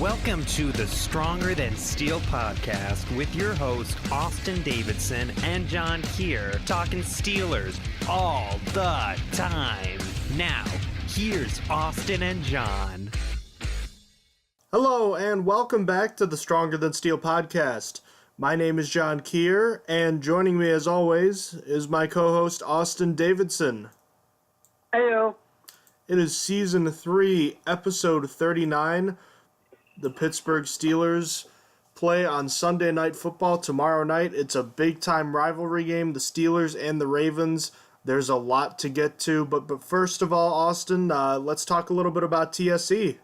Welcome to the Stronger Than Steel podcast with your host, Austin Davidson and John Keir, talking Steelers all the time. Now, here's Austin and John. Hello, and welcome back to the Stronger Than Steel podcast. My name is John Keir, and joining me as always is my co-host, Austin Davidson. Heyo. It is Season 3, Episode 39. The Pittsburgh Steelers play on Sunday Night Football tomorrow night. It's a big-time rivalry game, the Steelers and the Ravens. There's a lot to get to, but first of all, Austin, let's talk a little bit about TSE.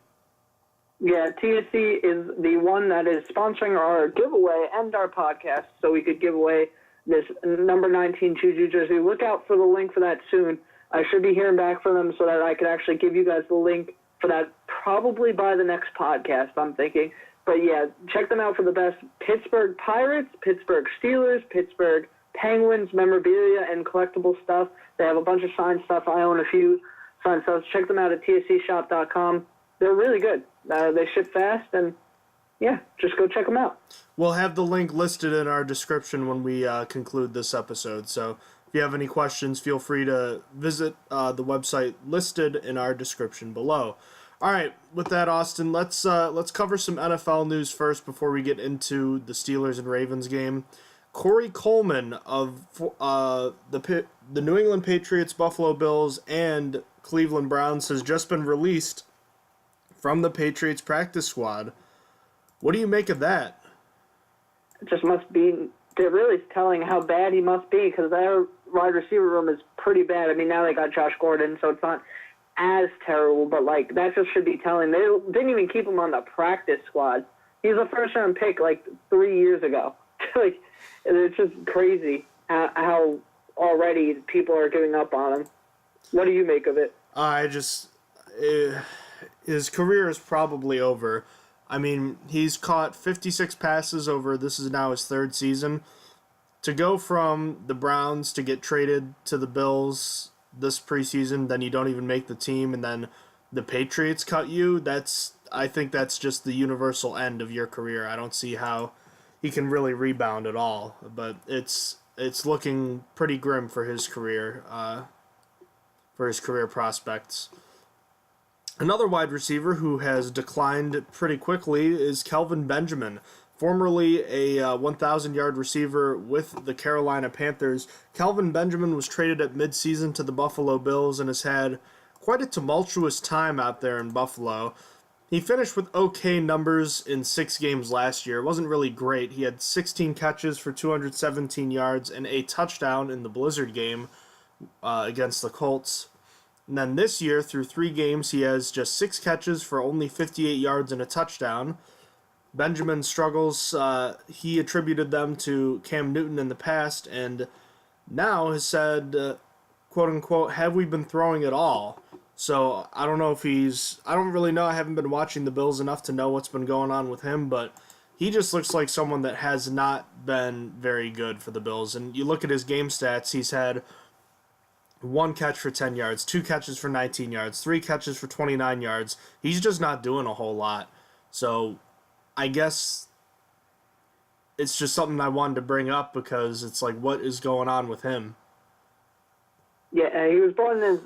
Yeah, TSE is the one that is sponsoring our giveaway and our podcast, so we could give away this number 19 Juju jersey. Look out for the link for that soon. I should be hearing back from them so that I could actually give you guys the link for that probably by the next podcast, I'm thinking. But yeah, check them out for the best Pittsburgh Pirates, Pittsburgh Steelers, Pittsburgh Penguins, memorabilia, and collectible stuff. They have a bunch of signed stuff. I own a few signed stuff. Check them out at tseshop.com. They're really good. They ship fast, and yeah, just go check them out. We'll have the link listed in our description when we conclude this episode, so if you have any questions, feel free to visit the website listed in our description below. All right, with that, Austin, let's cover some NFL news first before we get into the Steelers and Ravens game. Corey Coleman of the New England Patriots, Buffalo Bills, and Cleveland Browns has just been released from the Patriots practice squad. What do you make of that? It just must be, they're really telling how bad he must be, because their wide receiver room is pretty bad. I mean, now they got Josh Gordon, so it's not as terrible, but like that just should be telling. They didn't even keep him on the practice squad. He's a first-round pick like 3 years ago. Like, it's just crazy how already people are giving up on him. What do you make of it? His career is probably over. I mean, he's caught 56 passes over, this is now his third season. To go from the Browns to get traded to the Bills this preseason, then you don't even make the team, and then the Patriots cut you, I think that's just the universal end of your career. I don't see how he can really rebound at all, but it's looking pretty grim for his career prospects. Another wide receiver who has declined pretty quickly is Kelvin Benjamin, formerly a 1,000-yard receiver with the Carolina Panthers. Kelvin Benjamin was traded at midseason to the Buffalo Bills and has had quite a tumultuous time out there in Buffalo. He finished with okay numbers in 6 games last year. It wasn't really great. He had 16 catches for 217 yards and a touchdown in the Blizzard game against the Colts. And then this year, through 3 games, he has just 6 catches for only 58 yards and a touchdown. Benjamin's struggles, he attributed them to Cam Newton in the past, and now has said, quote-unquote, have we been throwing it all? So I don't know if I don't really know. I haven't been watching the Bills enough to know what's been going on with him, but he just looks like someone that has not been very good for the Bills. And you look at his game stats, he's had 1 catch for 10 yards, 2 catches for 19 yards, 3 catches for 29 yards. He's just not doing a whole lot. So I guess it's just something I wanted to bring up because it's like, what is going on with him? Yeah, he was brought in as,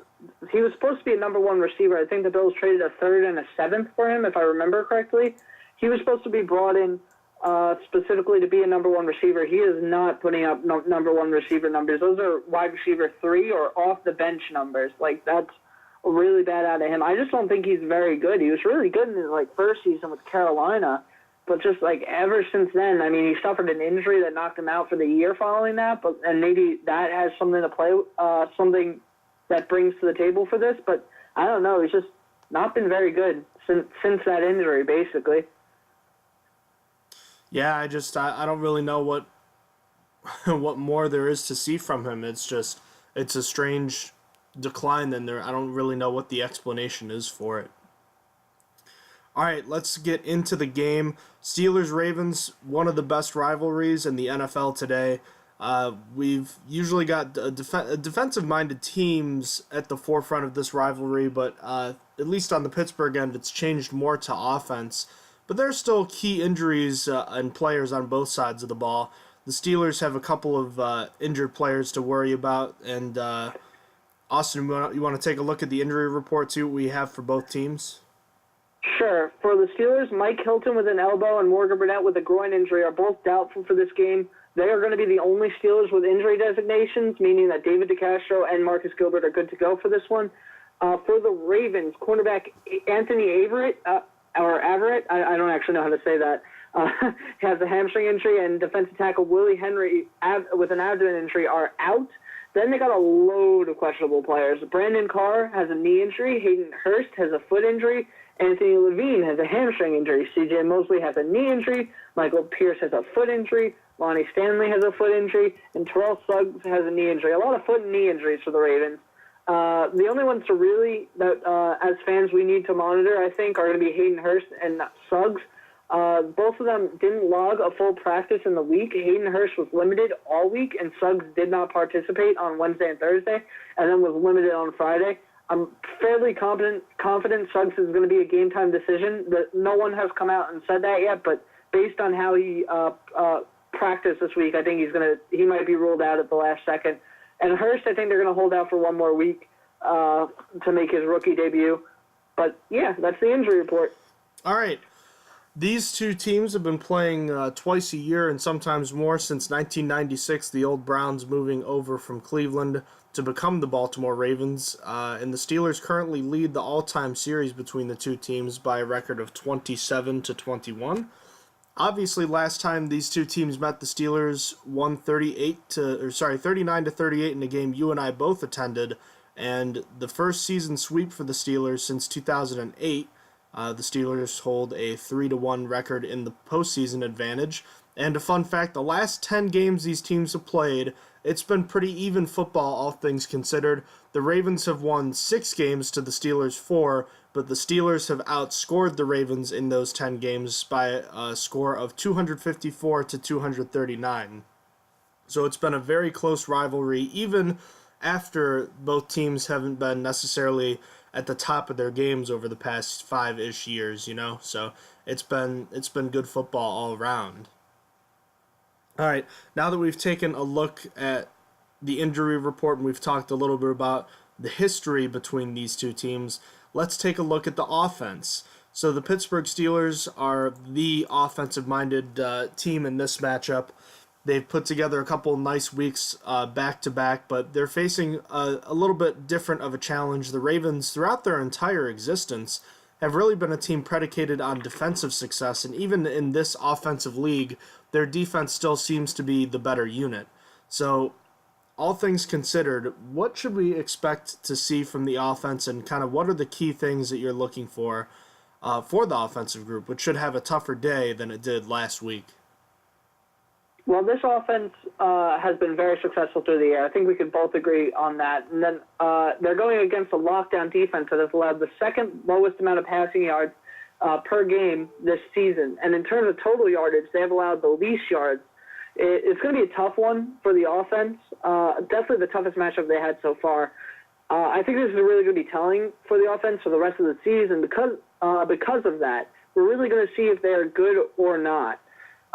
he was supposed to be a number 1 receiver. I think the Bills traded a 3rd and a 7th for him, if I remember correctly. He was supposed to be brought in specifically to be a number 1 receiver. He is not putting up number 1 receiver numbers. Those are wide receiver 3 or off the bench numbers. Like, that's really bad out of him. I just don't think he's very good. He was really good in his first season with Carolina, but just ever since then, I mean, he suffered an injury that knocked him out for the year following that, and maybe that has something to play, something that brings to the table for this. But I don't know. He's just not been very good since that injury, basically. Yeah, I don't really know what what more there is to see from him. It's a strange decline, and I don't really know what the explanation is for it. All right, let's get into the game. Steelers-Ravens, one of the best rivalries in the NFL today. We've usually got defensive-minded teams at the forefront of this rivalry, but at least on the Pittsburgh end, it's changed more to offense. but there are still key injuries and players on both sides of the ball. The Steelers have a couple of injured players to worry about, and Austin, you want to take a look at the injury report, see what we have for both teams? Sure. For the Steelers, Mike Hilton with an elbow and Morgan Burnett with a groin injury are both doubtful for this game. They are going to be the only Steelers with injury designations, meaning that David DeCastro and Marcus Gilbert are good to go for this one. For the Ravens, cornerback Anthony Averett, I don't actually know how to say that, has a hamstring injury, and defensive tackle Willie Henry with an abdomen injury are out. Then they got a load of questionable players. Brandon Carr has a knee injury. Hayden Hurst has a foot injury. Anthony Levine has a hamstring injury. C.J. Mosley has a knee injury. Michael Pierce has a foot injury. Lonnie Stanley has a foot injury. And Terrell Suggs has a knee injury. A lot of foot and knee injuries for the Ravens. The only ones to really, as fans, we need to monitor, I think, are going to be Hayden Hurst and Suggs. Both of them didn't log a full practice in the week. Hayden Hurst was limited all week, and Suggs did not participate on Wednesday and Thursday, and then was limited on Friday. I'm fairly confident Suggs is going to be a game-time decision. No one has come out and said that yet, but based on how he practiced this week, I think he might be ruled out at the last second. And Hurst, I think they're going to hold out for one more week to make his rookie debut. But, yeah, that's the injury report. All right. These two teams have been playing twice a year and sometimes more since 1996, the old Browns moving over from Cleveland to become the Baltimore Ravens. And the Steelers currently lead the all-time series between the two teams by a record of 27-21. Obviously, last time these two teams met, the Steelers won 39-38 in a game you and I both attended, and the first season sweep for the Steelers since 2008. The Steelers hold a 3-1 record in the postseason advantage. And a fun fact, the last 10 games these teams have played, it's been pretty even football, all things considered. The Ravens have won 6 games to the Steelers 4, but the Steelers have outscored the Ravens in those 10 games by a score of 254-239. So it's been a very close rivalry, even after both teams haven't been necessarily at the top of their games over the past 5-ish years, you know? So it's been good football all around. All right, now that we've taken a look at the injury report and we've talked a little bit about the history between these two teams, let's take a look at the offense. So the Pittsburgh Steelers are the offensive-minded team in this matchup. They've put together a couple nice weeks back-to-back, but they're facing a little bit different of a challenge. The Ravens, throughout their entire existence, have really been a team predicated on defensive success, and even in this offensive league, their defense still seems to be the better unit. So, all things considered, what should we expect to see from the offense, and kind of what are the key things that you're looking for the offensive group, which should have a tougher day than it did last week? Well, this offense has been very successful through the air. I think we could both agree on that. And then they're going against a lockdown defense that has allowed the second lowest amount of passing yards per game this season. And in terms of total yardage, they have allowed the least yards. It's going to be a tough one for the offense. Definitely the toughest matchup they had so far. I think this is really going to be telling for the offense for the rest of the season because of that. We're really going to see if they are good or not.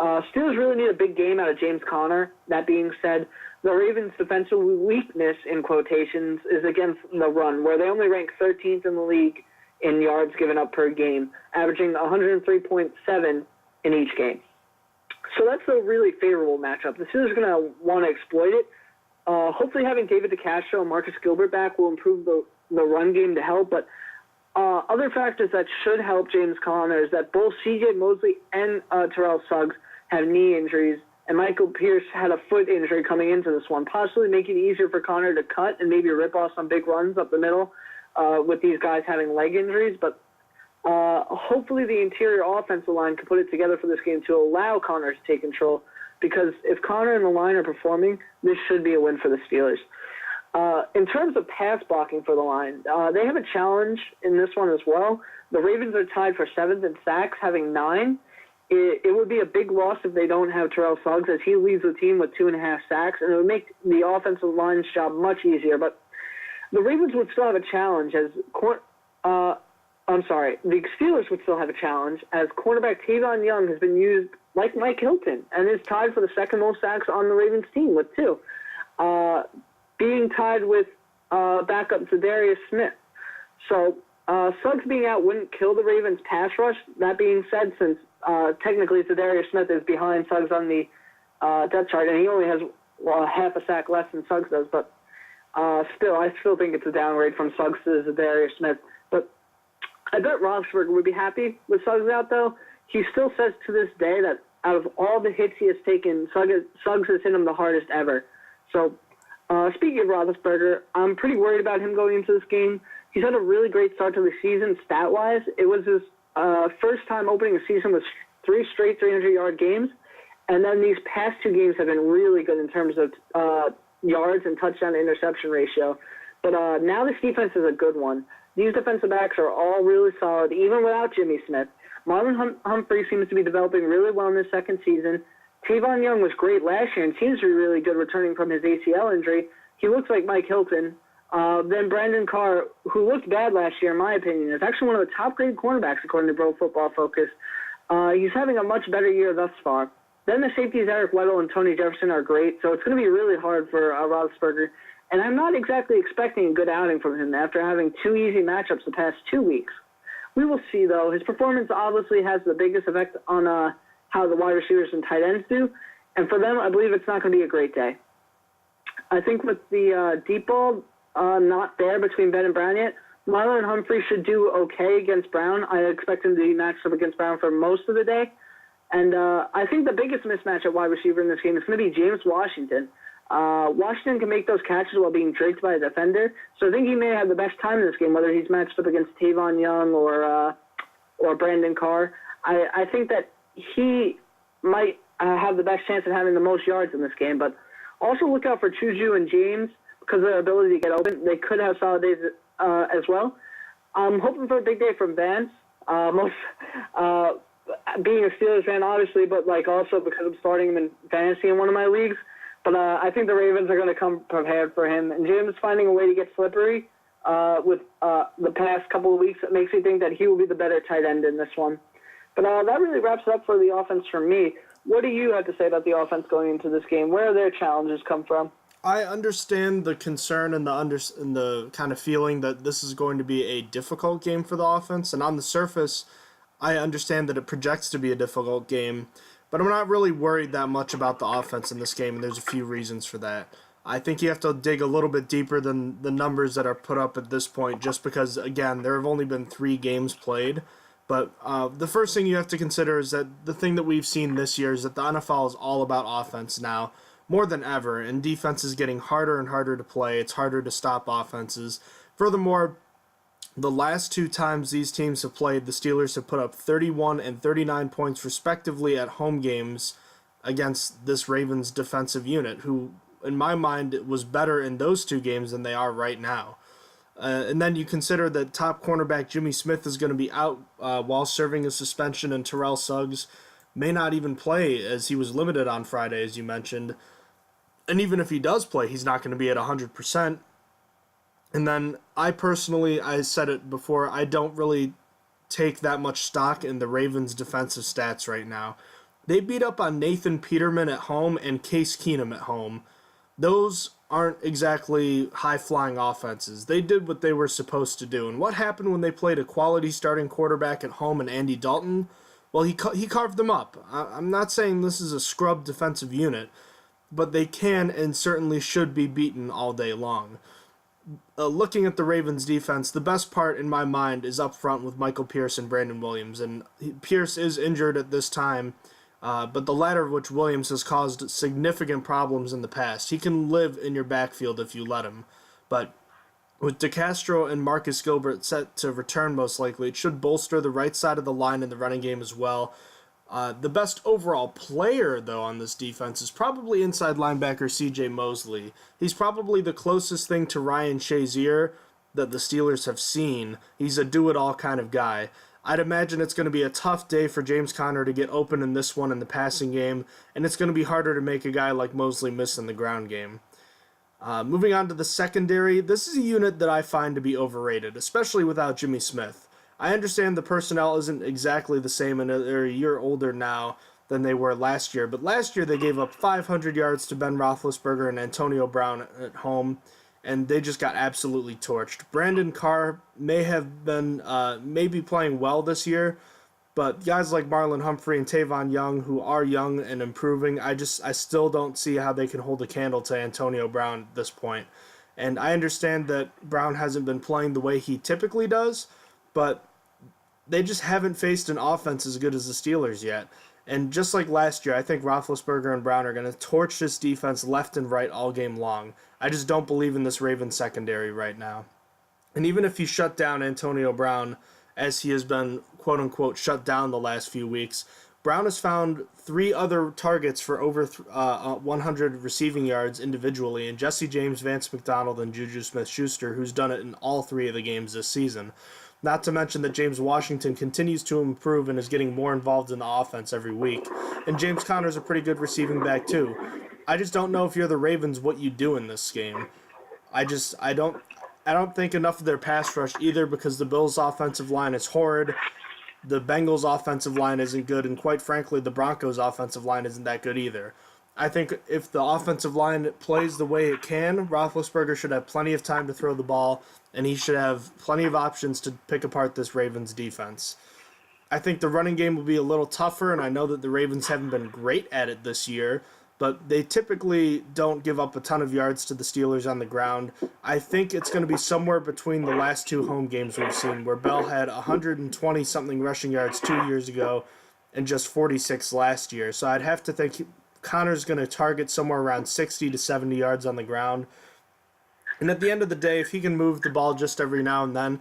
Steelers really need a big game out of James Conner. That being said, the Ravens' defensive weakness, in quotations, is against the run, where they only rank 13th in the league in yards given up per game, averaging 103.7 in each game. So that's a really favorable matchup. The Steelers are going to want to exploit it. Hopefully having David DeCastro and Marcus Gilbert back will improve the run game to help, but other factors that should help James Conner is that both C.J. Mosley and Terrell Suggs have knee injuries, and Michael Pierce had a foot injury coming into this one, possibly making it easier for Conner to cut and maybe rip off some big runs up the middle with these guys having leg injuries. But hopefully the interior offensive line can put it together for this game to allow Conner to take control, because if Conner and the line are performing, this should be a win for the Steelers. In terms of pass blocking for the line, they have a challenge in this one as well. The Ravens are tied for 7th in sacks, having 9. It would be a big loss if they don't have Terrell Suggs, as he leads the team with 2.5 sacks, and it would make the offensive line's job much easier. But the Ravens would still have a challenge, as I'm sorry, the Steelers would still have a challenge, as cornerback Tavon Young has been used like Mike Hilton and is tied for the second most sacks on the Ravens team with 2, being tied with backup Zadarius Smith. So Suggs being out wouldn't kill the Ravens' pass rush. That being said, since technically Zadarius Smith is behind Suggs on the depth chart, and he only has half a sack less than Suggs does, but I still think it's a downgrade from Suggs to Zadarius Smith. But I bet Roethlisberger would be happy with Suggs out, though. He still says to this day that out of all the hits he has taken, Suggs has hit him the hardest ever. So, speaking of Roethlisberger, I'm pretty worried about him going into this game. He's had a really great start to the season stat-wise. It was his first time opening a season with 3 straight 300-yard games, and then these past 2 games have been really good in terms of yards and touchdown-to-interception ratio. But now this defense is a good one. These defensive backs are all really solid, even without Jimmy Smith. Marlon Humphrey seems to be developing really well in his second season. Tavon Young was great last year and seems to be really good returning from his ACL injury. He looks like Mike Hilton. Then Brandon Carr, who looked bad last year, in my opinion, is actually one of the top-graded cornerbacks according to Pro Football Focus. He's having a much better year thus far. Then the safeties Eric Weddle and Tony Jefferson are great, so it's going to be really hard for Roethlisberger. And I'm not exactly expecting a good outing from him after having 2 easy matchups the past 2 weeks. We will see, though. His performance obviously has the biggest effect on how the wide receivers and tight ends do. And for them, I believe it's not going to be a great day. I think with the deep ball not there between Ben and Brown yet, Marlon Humphrey should do okay against Brown. I expect him to be matched up against Brown for most of the day. And I think the biggest mismatch at wide receiver in this game is going to be James Washington. Washington can make those catches while being draped by a defender, so I think he may have the best time in this game, whether he's matched up against Tavon Young or Brandon Carr. I think that he might have the best chance of having the most yards in this game, but also look out for Juju and James because of their ability to get open. They could have solid days as well. I'm hoping for a big day from Vance, being a Steelers fan, obviously, but also because I'm starting him in fantasy in one of my leagues. But I think the Ravens are going to come prepared for him. And Jim is finding a way to get slippery with the past couple of weeks. That makes me think that he will be the better tight end in this one. But that really wraps it up for the offense for me. What do you have to say about the offense going into this game? Where do their challenges come from? I understand the concern and the kind of feeling that this is going to be a difficult game for the offense. And on the surface, I understand that it projects to be a difficult game. But I'm not really worried that much about the offense in this game, and there's a few reasons for that. I think you have to dig a little bit deeper than the numbers that are put up at this point, just because, again, there have only been 3 games played. But the first thing you have to consider is that the thing that we've seen this year is that the NFL is all about offense now, more than ever, and defense is getting harder and harder to play. It's harder to stop offenses. Furthermore, the last 2 times these teams have played, the Steelers have put up 31 and 39 points respectively at home games against this Ravens defensive unit, who, in my mind, was better in those 2 games than they are right now. And then you consider that top cornerback Jimmy Smith is going to be out while serving a suspension, and Terrell Suggs may not even play as he was limited on Friday, as you mentioned. And even if he does play, he's not going to be at 100%. And then I said it before, I don't really take that much stock in the Ravens' defensive stats right now. They beat up on Nathan Peterman at home and Case Keenum at home. Those aren't exactly high-flying offenses. They did what they were supposed to do. And what happened when they played a quality starting quarterback at home and Andy Dalton? Well, he carved them up. I'm not saying this is a scrub defensive unit, but they can and certainly should be beaten all day long. Looking at the Ravens defense, the best part in my mind is up front with Michael Pierce and Brandon Williams. And Pierce is injured at this time, but the latter of which Williams has caused significant problems in the past. He can live in your backfield if you let him. But with DeCastro and Marcus Gilbert set to return most likely, it should bolster the right side of the line in the running game as well. The best overall player, though, on this defense is probably inside linebacker C.J. Mosley. He's probably the closest thing to Ryan Shazier that the Steelers have seen. He's a do-it-all kind of guy. I'd imagine it's going to be a tough day for James Conner to get open in this one in the passing game, and it's going to be harder to make a guy like Mosley miss in the ground game. Moving on to the secondary, this is a unit that I find to be overrated, especially without Jimmy Smith. I understand the personnel isn't exactly the same, and they're a year older now than they were last year. But last year they gave up 500 yards to Ben Roethlisberger and Antonio Brown at home, and they just got absolutely torched. Brandon Carr may have been maybe playing well this year, but guys like Marlon Humphrey and Tavon Young, who are young and improving, I still don't see how they can hold a candle to Antonio Brown at this point. And I understand that Brown hasn't been playing the way he typically does, but they just haven't faced an offense as good as the Steelers yet. And just like last year, I think Roethlisberger and Brown are going to torch this defense left and right all game long. I just don't believe in this Ravens secondary right now. And even if you shut down Antonio Brown, as he has been quote-unquote shut down the last few weeks, Brown has found 3 other targets for over 100 receiving yards individually, and Jesse James, Vance McDonald, and Juju Smith-Schuster, who's done it in all 3 of the games this season. Not to mention that James Washington continues to improve and is getting more involved in the offense every week. And James Conner's a pretty good receiving back too. I just don't know if you're the Ravens what you do in this game. I don't think enough of their pass rush either, because the Bills' offensive line is horrid. The Bengals' offensive line isn't good, and quite frankly, the Broncos' offensive line isn't that good either. I think if the offensive line plays the way it can, Roethlisberger should have plenty of time to throw the ball, and he should have plenty of options to pick apart this Ravens defense. I think the running game will be a little tougher, and I know that the Ravens haven't been great at it this year, but they typically don't give up a ton of yards to the Steelers on the ground. I think it's going to be somewhere between the last 2 home games we've seen, where Bell had 120-something rushing yards 2 years ago and just 46 last year. So I'd have to think Conner's going to target somewhere around 60 to 70 yards on the ground. And at the end of the day, if he can move the ball just every now and then,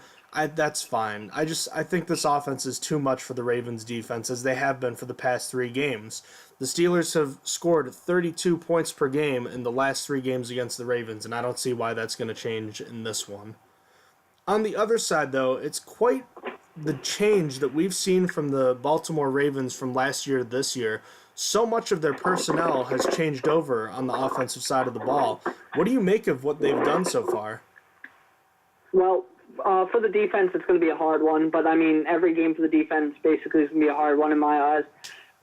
that's fine. I think this offense is too much for the Ravens defense, as they have been for the past 3 games. The Steelers have scored 32 points per game in the last 3 games against the Ravens, and I don't see why that's going to change in this one. On the other side, though, it's quite the change that we've seen from the Baltimore Ravens from last year to this year. So much of their personnel has changed over on the offensive side of the ball. What do you make of what they've done so far? Well, for the defense, it's going to be a hard one, but I mean, every game for the defense basically is going to be a hard one in my eyes.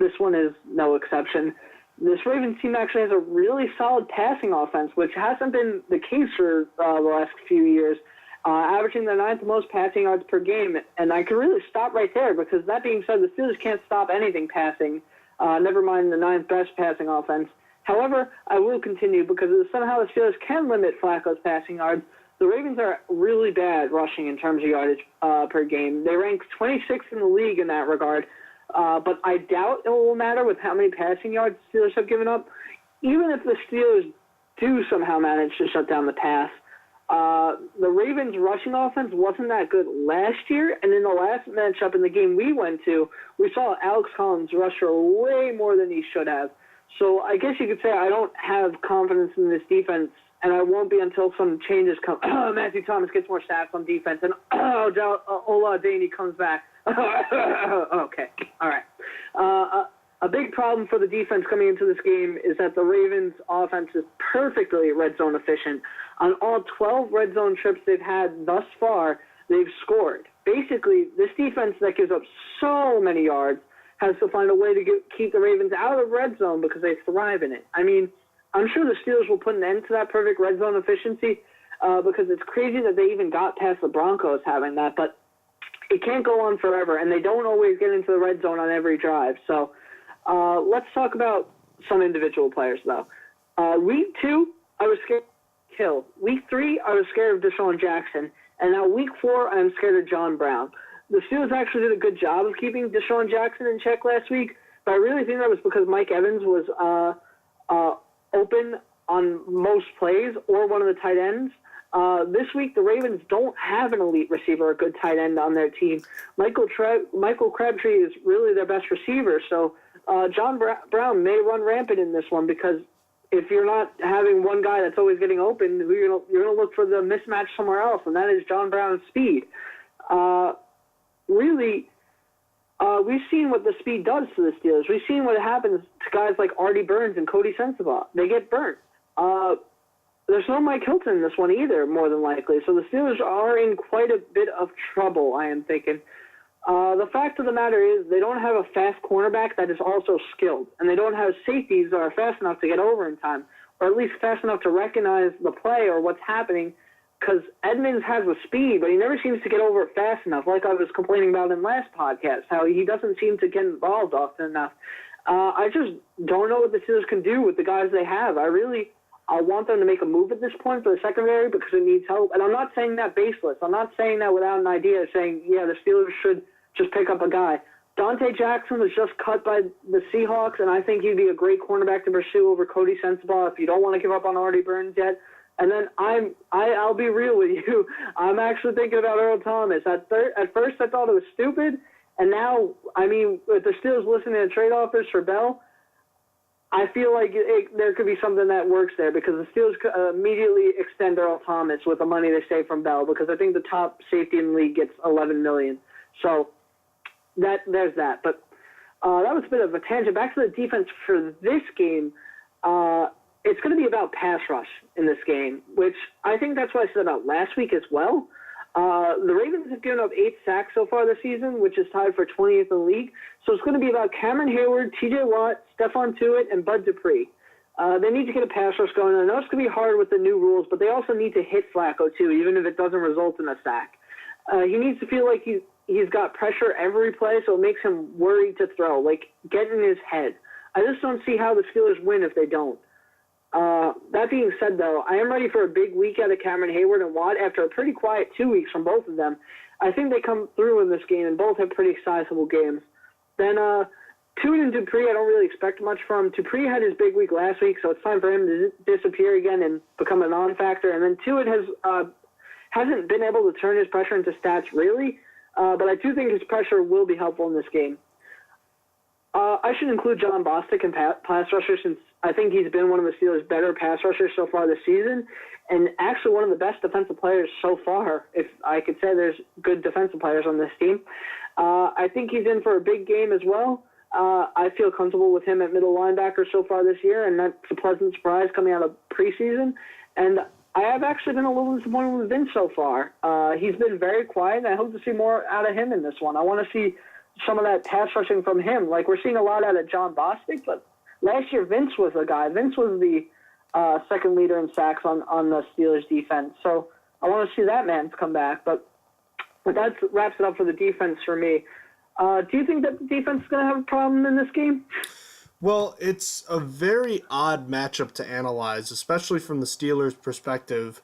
This one is no exception. This Ravens team actually has a really solid passing offense, which hasn't been the case for the last few years, averaging the 9th most passing yards per game. And I can really stop right there, because that being said, the Steelers can't stop anything passing, never mind the 9th best passing offense. However, I will continue, because somehow the Steelers can limit Flacco's passing yards. The Ravens are really bad rushing in terms of yardage per game. They rank 26th in the league in that regard. But I doubt it will matter with how many passing yards the Steelers have given up. Even if the Steelers do somehow manage to shut down the pass, the Ravens' rushing offense wasn't that good last year, and in the last matchup in the game we went to, we saw Alex Collins rush for way more than he should have. So I guess you could say I don't have confidence in this defense, and I won't be until some changes come. Matthew Thomas gets more sacks on defense, and Ola Daney comes back. Okay, all right. A big problem for the defense coming into this game is that the Ravens' offense is perfectly red zone efficient. On all 12 red zone trips they've had thus far, they've scored. Basically, this defense that gives up so many yards has to find a way to keep the Ravens out of red zone, because they thrive in it. I mean, I'm sure the Steelers will put an end to that perfect red zone efficiency, because it's crazy that they even got past the Broncos having that, but it can't go on forever, and they don't always get into the red zone on every drive. So let's talk about some individual players, though. Week 2, I was scared of Hill. Week 3, I was scared of Deshaun Jackson. And now week 4, I'm scared of John Brown. The Steelers actually did a good job of keeping Deshaun Jackson in check last week, but I really think that was because Mike Evans was open on most plays, or one of the tight ends. This week, the Ravens don't have an elite receiver, a good tight end on their team. Michael Crabtree is really their best receiver, so John Brown may run rampant in this one, because if you're not having one guy that's always getting open, you're going to look for the mismatch somewhere else, and that is John Brown's speed. We've seen what the speed does to the Steelers. We've seen what happens to guys like Artie Burns and Cody Sensabaugh. They get burnt. There's no Mike Hilton in this one either, more than likely. So the Steelers are in quite a bit of trouble, I am thinking. The fact of the matter is they don't have a fast cornerback that is also skilled, and they don't have safeties that are fast enough to get over in time, or at least fast enough to recognize the play or what's happening, because Edmonds has the speed, but he never seems to get over it fast enough, like I was complaining about in last podcast, how he doesn't seem to get involved often enough. I just don't know what the Steelers can do with the guys they have. I want them to make a move at this point for the secondary because it needs help. And I'm not saying that baseless. I'm not saying that without an idea, saying, yeah, the Steelers should just pick up a guy. Dante Jackson was just cut by the Seahawks, and I think he'd be a great cornerback to pursue over Cody Sensabaugh if you don't want to give up on Artie Burns yet. And then I'll be real with you. I'm actually thinking about Earl Thomas. At first, I thought it was stupid, and now, I mean, with the Steelers listening to trade offers for Bell, I feel like there could be something that works there because the Steelers could immediately extend Earl Thomas with the money they save from Bell because I think the top safety in the league gets $11 million. So there's that. But that was a bit of a tangent. Back to the defense for this game. It's going to be about pass rush in this game, which I think that's what I said about last week as well. The Ravens have given up 8 sacks so far this season, which is tied for 20th in the league. So it's going to be about Cameron Hayward, T.J. Watt, Stephon Tuitt, and Bud Dupree. They need to get a pass rush going. I know it's going to be hard with the new rules, but they also need to hit Flacco too, even if it doesn't result in a sack. He needs to feel like he's got pressure every play, so it makes him worried to throw, like get in his head. I just don't see how the Steelers win if they don't. That being said, though, I am ready for a big week out of Cameron Hayward and Watt after a pretty quiet 2 weeks from both of them. I think they come through in this game and both have pretty sizable games. Then Tuitt and Dupree, I don't really expect much from. Dupree had his big week last week, so it's time for him to disappear again and become a non-factor. And then Tuitt hasn't been able to turn his pressure into stats really, but I do think his pressure will be helpful in this game. I should include John Bostic in pass rusher since I think he's been one of the Steelers' better pass rushers so far this season, and actually one of the best defensive players so far, if I could say there's good defensive players on this team. I think he's in for a big game as well. I feel comfortable with him at middle linebacker so far this year, and that's a pleasant surprise coming out of preseason. And I have actually been a little disappointed with Vince so far. He's been very quiet, and I hope to see more out of him in this one. I want to see some of that pass rushing from him. Like, we're seeing a lot out of John Bostic, but last year Vince was the guy. Vince was the second leader in sacks on the Steelers' defense. So I want to see that man come back. But that wraps it up for the defense for me. Do you think that the defense is going to have a problem in this game? Well, it's a very odd matchup to analyze, especially from the Steelers' perspective.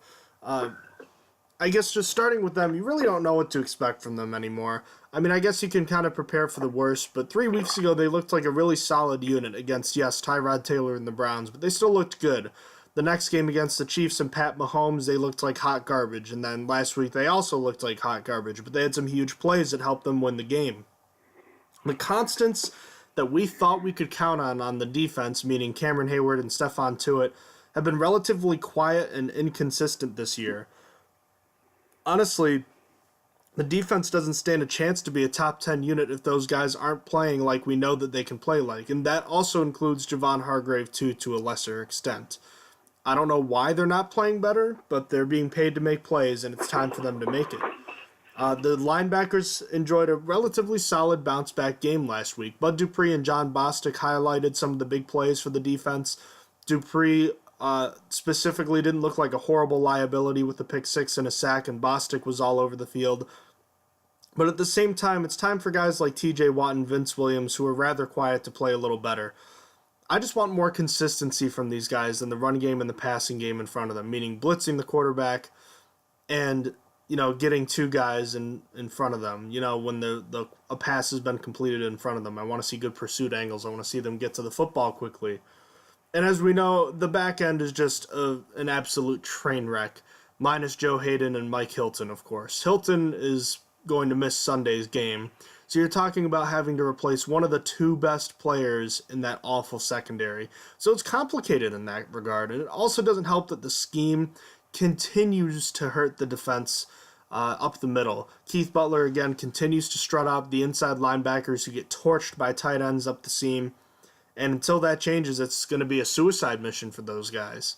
I guess just starting with them, you really don't know what to expect from them anymore. I mean, I guess you can kind of prepare for the worst, but 3 weeks ago they looked like a really solid unit against, yes, Tyrod Taylor and the Browns, but they still looked good. The next game against the Chiefs and Pat Mahomes, they looked like hot garbage, and then last week they also looked like hot garbage, but they had some huge plays that helped them win the game. The constants that we thought we could count on the defense, meaning Cameron Hayward and Stephon Tuitt, have been relatively quiet and inconsistent this year. Honestly, the defense doesn't stand a chance to be a top 10 unit if those guys aren't playing like we know that they can play like, and that also includes Javon Hargrave too, to a lesser extent. I don't know why they're not playing better, but they're being paid to make plays, and it's time for them to make it. The linebackers enjoyed a relatively solid bounce-back game last week. Bud Dupree and John Bostic highlighted some of the big plays for the defense. Dupree specifically didn't look like a horrible liability with the pick six and a sack, and Bostic was all over the field. But at the same time, it's time for guys like T.J. Watt and Vince Williams, who are rather quiet, to play a little better. I just want more consistency from these guys in the run game and the passing game in front of them, meaning blitzing the quarterback and, getting 2 guys in front of them, when a pass has been completed in front of them. I want to see good pursuit angles. I want to see them get to the football quickly. And as we know, the back end is just an absolute train wreck, minus Joe Hayden and Mike Hilton, of course. Hilton is going to miss Sunday's game, so you're talking about having to replace one of the 2 best players in that awful secondary. So it's complicated in that regard, and it also doesn't help that the scheme continues to hurt the defense up the middle. Keith Butler, again, continues to strut out the inside linebackers who get torched by tight ends up the seam. And until that changes, it's going to be a suicide mission for those guys.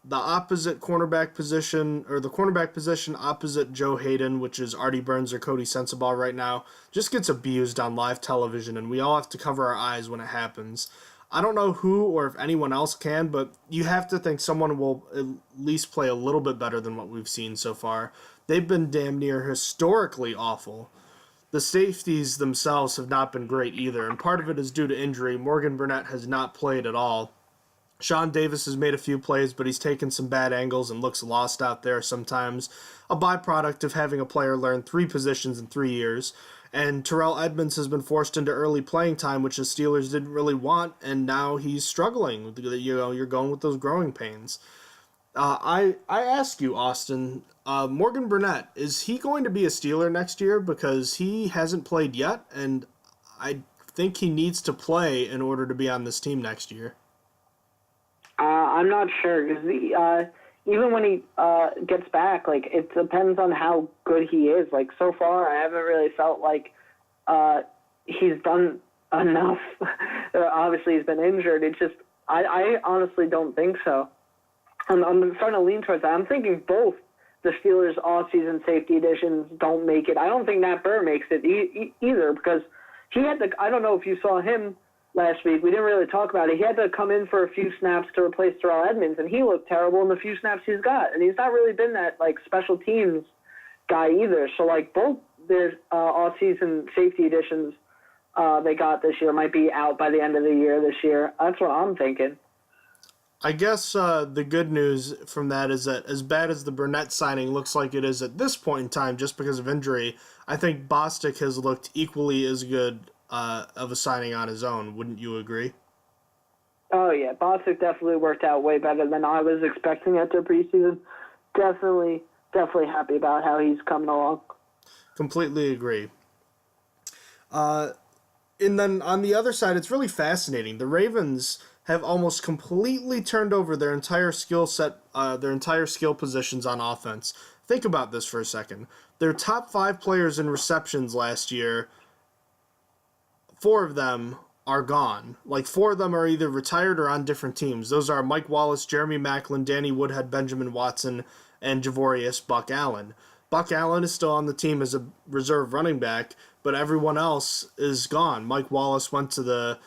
the opposite cornerback position, or the cornerback position opposite Joe Hayden, which is Artie Burns or Cody Sensabaugh right now, just gets abused on live television, and we all have to cover our eyes when it happens. I don't know who or if anyone else can, but you have to think someone will at least play a little bit better than what we've seen so far. They've been damn near historically awful. The safeties themselves have not been great either, and part of it is due to injury. Morgan Burnett has not played at all. Sean Davis has made a few plays, but he's taken some bad angles and looks lost out there sometimes. A byproduct of having a player learn 3 positions in 3 years. And Terrell Edmonds has been forced into early playing time, which the Steelers didn't really want, and now he's struggling. You're going with those growing pains. I ask you, Austin, Morgan Burnett, is he going to be a Steeler next year? Because he hasn't played yet, and I think he needs to play in order to be on this team next year. I'm not sure, because even when he gets back, like, it depends on how good he is. Like, so far, I haven't really felt like he's done enough. Obviously, he's been injured. It's just, I honestly don't think so. I'm starting to lean towards that. I'm thinking both the Steelers' off-season safety additions don't make it. I don't think Nat Burr makes it either, because he had to, I don't know if you saw him last week. We didn't really talk about it. He had to come in for a few snaps to replace Terrell Edmonds, and he looked terrible in the few snaps he's got. And he's not really been that, like, special teams guy either. So, like, both their off-season safety additions they got this year might be out by the end of the year this year. That's what I'm thinking. I guess the good news from that is that as bad as the Burnett signing looks like it is at this point in time just because of injury, I think Bostic has looked equally as good of a signing on his own. Wouldn't you agree? Oh, yeah. Bostic definitely worked out way better than I was expecting after preseason. Definitely happy about how he's coming along. Completely agree. And then on the other side, it's really fascinating. The Ravens have almost completely turned over their entire skill set, their entire skill positions on offense. Think about this for a second. Their top 5 players in receptions last year, 4 of them are gone. Like, 4 of them are either retired or on different teams. Those are Mike Wallace, Jeremy Maclin, Danny Woodhead, Benjamin Watson, and Javorius Buck Allen. Buck Allen is still on the team as a reserve running back, but everyone else is gone. Mike Wallace went to the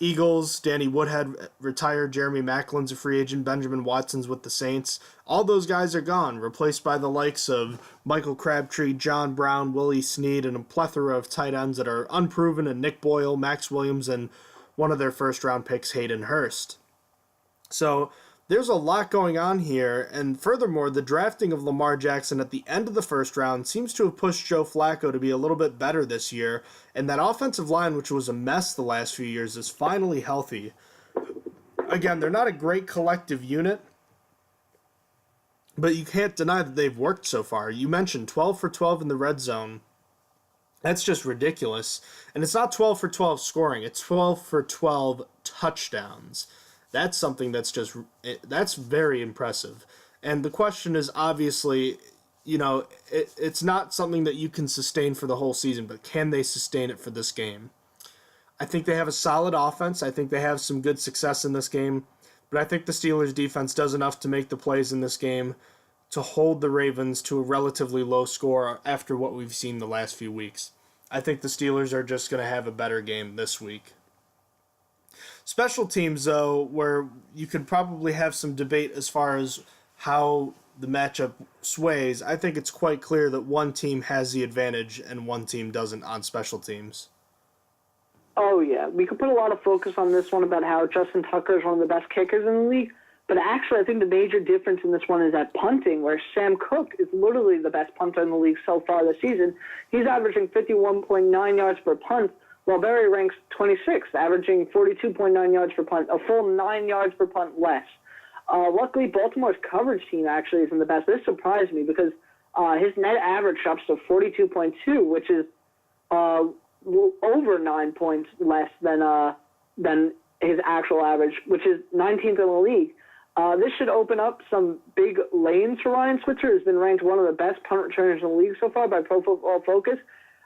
Eagles, Danny Woodhead retired, Jeremy Maclin's a free agent, Benjamin Watson's with the Saints. All those guys are gone, replaced by the likes of Michael Crabtree, John Brown, Willie Snead, and a plethora of tight ends that are unproven, and Nick Boyle, Max Williams, and one of their first-round picks, Hayden Hurst. So there's a lot going on here, and furthermore, the drafting of Lamar Jackson at the end of the first round seems to have pushed Joe Flacco to be a little bit better this year, and that offensive line, which was a mess the last few years, is finally healthy. Again, they're not a great collective unit, but you can't deny that they've worked so far. You mentioned 12 for 12 in the red zone. That's just ridiculous. And it's not 12 for 12 scoring, it's 12 for 12 touchdowns. That's something that's very impressive. And the question is obviously, it's not something that you can sustain for the whole season, but can they sustain it for this game? I think they have a solid offense. I think they have some good success in this game, but I think the Steelers defense does enough to make the plays in this game to hold the Ravens to a relatively low score after what we've seen the last few weeks. I think the Steelers are just going to have a better game this week. Special teams, though, where you could probably have some debate as far as how the matchup sways, I think it's quite clear that one team has the advantage and one team doesn't on special teams. Oh, yeah. We could put a lot of focus on this one about how Justin Tucker is one of the best kickers in the league, but actually I think the major difference in this one is at punting, where Sam Cook is literally the best punter in the league so far this season. He's averaging 51.9 yards per punt, while Barry ranks 26th, averaging 42.9 yards per punt, a full 9 yards per punt less. Luckily, Baltimore's coverage team actually isn't the best. This surprised me because his net average drops to 42.2, which is over 9 points less than his actual average, which is 19th in the league. This should open up some big lanes for Ryan Switzer, who's been ranked one of the best punt returners in the league so far by Pro Football Focus.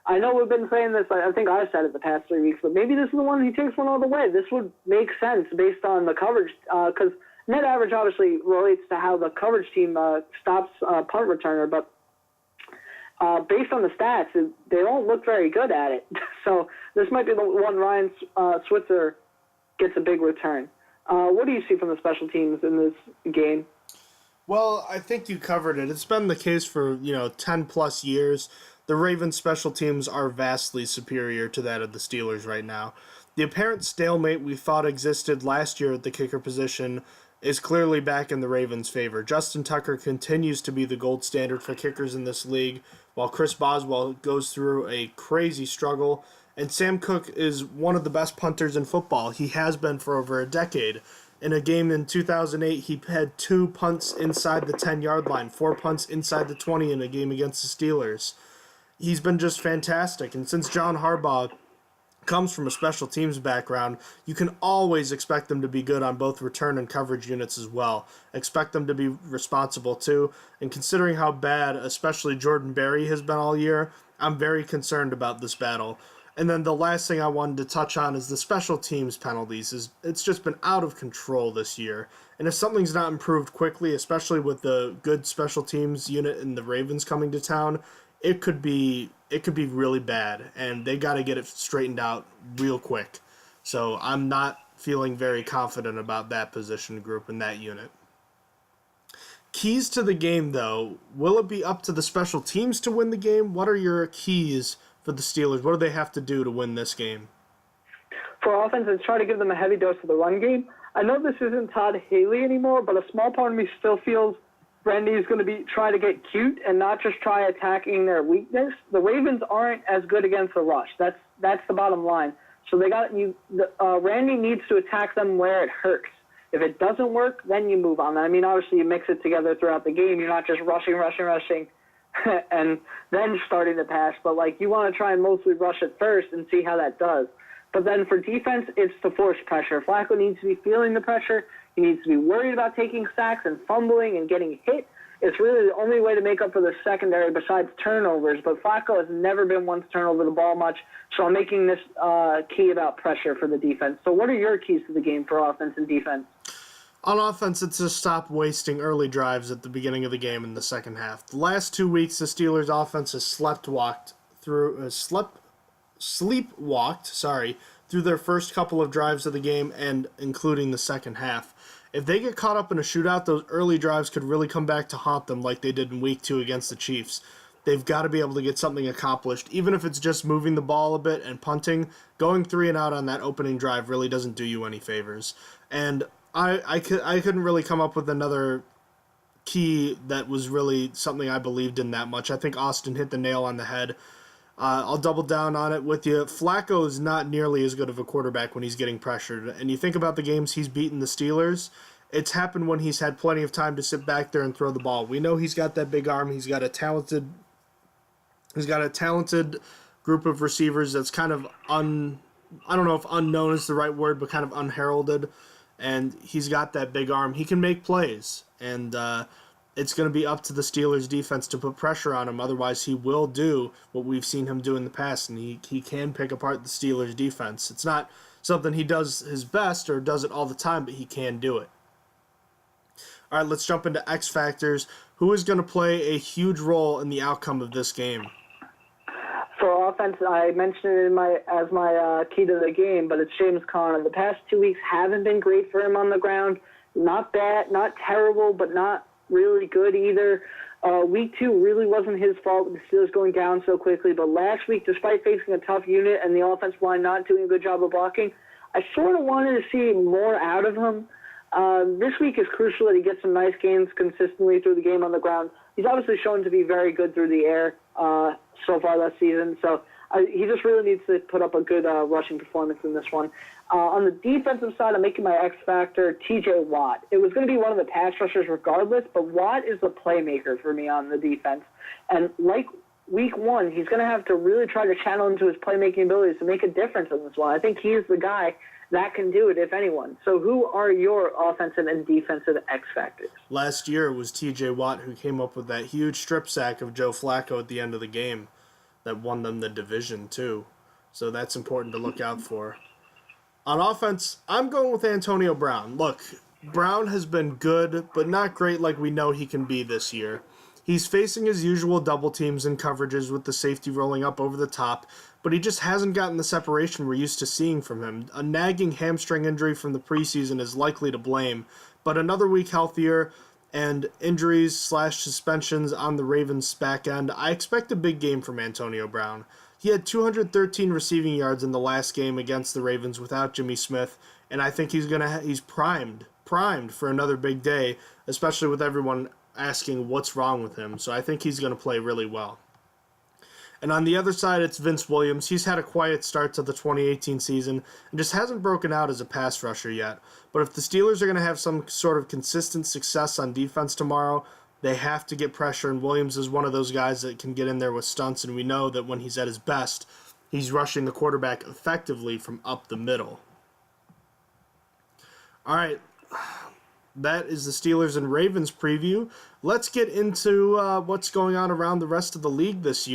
I know we've been saying this, I think I've said it the past 3 weeks, but maybe this is the one he takes one all the way. This would make sense based on the coverage, because net average obviously relates to how the coverage team stops punt returner, but based on the stats, they don't look very good at it. So this might be the one Ryan Switzer gets a big return. What do you see from the special teams in this game? Well, I think you covered it. It's been the case for, 10 plus years. The Ravens special teams are vastly superior to that of the Steelers right now. The apparent stalemate we thought existed last year at the kicker position is clearly back in the Ravens' favor. Justin Tucker continues to be the gold standard for kickers in this league, while Chris Boswell goes through a crazy struggle. And Sam Cook is one of the best punters in football. He has been for over a decade. In a game in 2008, he had 2 punts inside the 10-yard line, 4 punts inside the 20 in a game against the Steelers. He's been just fantastic. And since John Harbaugh comes from a special teams background, you can always expect them to be good on both return and coverage units as well. Expect them to be responsible too. And considering how bad, especially Jordan Berry has been all year, I'm very concerned about this battle. And then the last thing I wanted to touch on is the special teams penalties. It's just been out of control this year. And if something's not improved quickly, especially with the good special teams unit and the Ravens coming to town, it could be really bad, and they got to get it straightened out real quick. So I'm not feeling very confident about that position group and that unit. Keys to the game, though, will it be up to the special teams to win the game? What are your keys for the Steelers? What do they have to do to win this game? For offense, it's try to give them a heavy dose of the run game. I know this isn't Todd Haley anymore, but a small part of me still feels Randy is going to be try to get cute and not just try attacking their weakness. The Ravens aren't as good against the rush. That's the bottom line. So Randy needs to attack them where it hurts. If it doesn't work, then you move on. I mean, obviously you mix it together throughout the game. You're not just rushing, and then starting to pass. But you want to try and mostly rush it first and see how that does. But then for defense, it's to force pressure. Flacco needs to be feeling the pressure. He needs to be worried about taking sacks and fumbling and getting hit. It's really the only way to make up for the secondary besides turnovers. But Flacco has never been one to turn over the ball much, so I'm making this key about pressure for the defense. So what are your keys to the game for offense and defense? On offense, it's to stop wasting early drives at the beginning of the game in the second half. The last 2 weeks, the Steelers' offense has sleepwalked through their first couple of drives of the game and including the second half. If they get caught up in a shootout, those early drives could really come back to haunt them like they did in week 2 against the Chiefs. They've got to be able to get something accomplished. Even if it's just moving the ball a bit and punting, going 3 and out on that opening drive really doesn't do you any favors. And I couldn't really come up with another key that was really something I believed in that much. I think Austin hit the nail on the head. I'll double down on it with you. Flacco is not nearly as good of a quarterback when he's getting pressured. And you think about the games he's beaten the Steelers, it's happened when he's had plenty of time to sit back there and throw the ball. We know he's got that big arm. He's got a talented group of receivers that's kind of I don't know if unknown is the right word, but kind of unheralded. And he's got that big arm. He can make plays. And it's going to be up to the Steelers' defense to put pressure on him. Otherwise, he will do what we've seen him do in the past, and he can pick apart the Steelers' defense. It's not something he does his best or does it all the time, but he can do it. All right, let's jump into X Factors. Who is going to play a huge role in the outcome of this game? For offense, I mentioned it as my key to the game, but it's James Conner. The past 2 weeks haven't been great for him on the ground. Not bad, not terrible, but not really good either. Week 2 really wasn't his fault with the Steelers going down so quickly, but last week, despite facing a tough unit and the offensive line not doing a good job of blocking, I sort of wanted to see more out of him. This week is crucial that he gets some nice gains consistently through the game on the ground. He's obviously shown to be very good through the air so far this season, so he just really needs to put up a good rushing performance in this one. On the defensive side, I'm making my X factor T.J. Watt. It was going to be one of the pass rushers regardless, but Watt is the playmaker for me on the defense. And like week 1, he's going to have to really try to channel into his playmaking abilities to make a difference in this one. I think he is the guy that can do it, if anyone. So who are your offensive and defensive X factors? Last year it was T.J. Watt who came up with that huge strip sack of Joe Flacco at the end of the game that won them the division, too. So that's important to look out for. On offense, I'm going with Antonio Brown. Look, Brown has been good, but not great like we know he can be this year. He's facing his usual double teams and coverages with the safety rolling up over the top, but he just hasn't gotten the separation we're used to seeing from him. A nagging hamstring injury from the preseason is likely to blame, but another week healthier and injuries/suspensions on the Ravens' back end, I expect a big game from Antonio Brown. He had 213 receiving yards in the last game against the Ravens without Jimmy Smith, and I think he's primed for another big day, especially with everyone asking what's wrong with him. So I think he's going to play really well. And on the other side, it's Vince Williams. He's had a quiet start to the 2018 season and just hasn't broken out as a pass rusher yet. But if the Steelers are going to have some sort of consistent success on defense tomorrow, they have to get pressure, and Williams is one of those guys that can get in there with stunts, and we know that when he's at his best, he's rushing the quarterback effectively from up the middle. All right, that is the Steelers and Ravens preview. Let's get into what's going on around the rest of the league this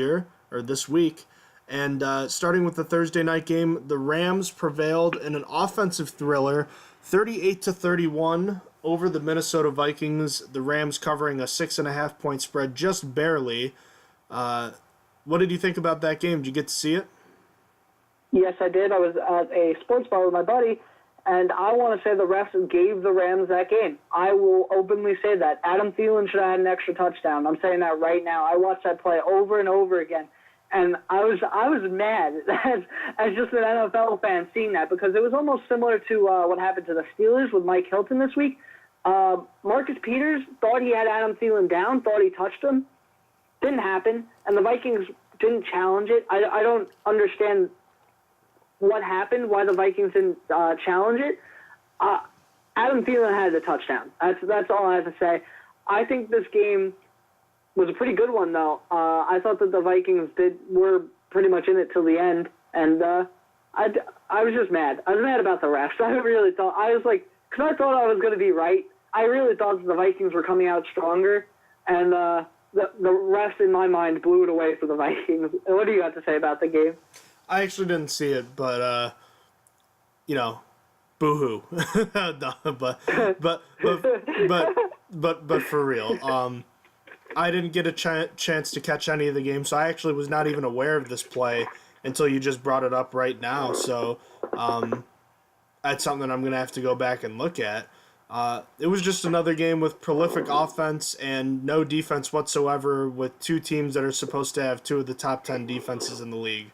week. And starting with the Thursday night game, the Rams prevailed in an offensive thriller, 38-31 over the Minnesota Vikings. The Rams covering a 6.5-point spread just barely. What did you think about that game? Did you get to see it? Yes, I did. I was at a sports bar with my buddy, and I want to say the refs gave the Rams that game. I will openly say that. Adam Thielen should have had an extra touchdown. I'm saying that right now. I watched that play over and over again, and I was mad as just an NFL fan seeing that, because it was almost similar to what happened to the Steelers with Mike Hilton this week. Marcus Peters thought he had Adam Thielen down, thought he touched him. Didn't happen, and the Vikings didn't challenge it. I don't understand what happened, why the Vikings didn't challenge it. Adam Thielen had the touchdown. That's all I have to say. I think this game was a pretty good one, though. I thought that the Vikings were pretty much in it till the end, and I was just mad. I was mad about the refs. I really thought, because I thought I was going to be right. I really thought that the Vikings were coming out stronger, and the refs, in my mind, blew it away for the Vikings. What do you have to say about the game? I actually didn't see it, but boo-hoo. No, but for real, I didn't get a chance to catch any of the game, so I actually was not even aware of this play until you just brought it up right now. So that's something I'm going to have to go back and look at. It was just another game with prolific offense and no defense whatsoever, with two teams that are supposed to have two of the top 10 defenses in the league.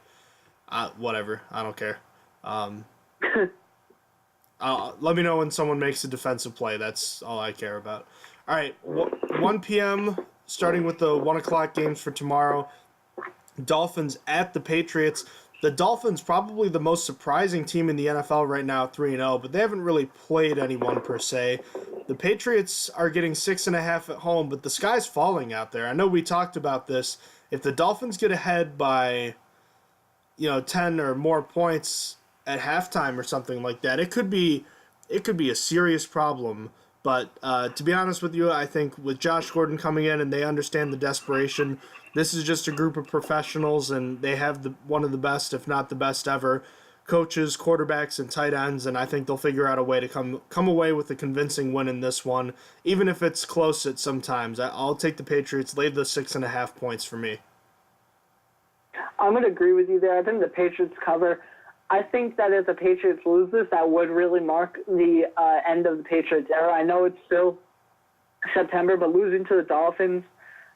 Whatever. I don't care. Let me know when someone makes a defensive play. That's all I care about. All right, 1 p.m., starting with the 1 o'clock games for tomorrow. Dolphins at the Patriots. The Dolphins, probably the most surprising team in the NFL right now, 3-0, but they haven't really played anyone per se. The Patriots are getting 6.5 at home, but the sky's falling out there. I know we talked about this. If the Dolphins get ahead by 10 or more points at halftime or something like that, it could be a serious problem. But to be honest with you, I think with Josh Gordon coming in and they understand the desperation, this is just a group of professionals, and they have one of the best, if not the best ever, coaches, quarterbacks, and tight ends, and I think they'll figure out a way to come away with a convincing win in this one, even if it's close at some times. I'll take the Patriots, lay the 6.5 points for me. I'm going to agree with you there. I think the Patriots cover. I think that if the Patriots lose this, that would really mark the end of the Patriots era. I know it's still September, but losing to the Dolphins,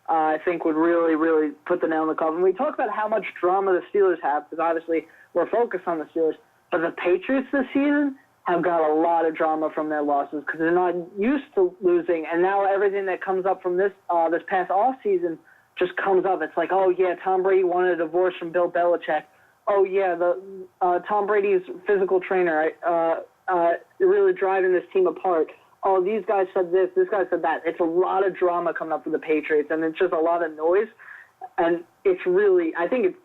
I think would really, really put the nail in the coffin. We talk about how much drama the Steelers have, because obviously we're focused on the Steelers, but the Patriots this season have got a lot of drama from their losses because they're not used to losing, and now everything that comes up from this past offseason just comes up. It's like, oh, yeah, Tom Brady wanted a divorce from Bill Belichick. Oh, yeah, Tom Brady's physical trainer really driving this team apart. Oh, these guys said this guy said that. It's a lot of drama coming up for the Patriots, and it's just a lot of noise. And it's really, I think it's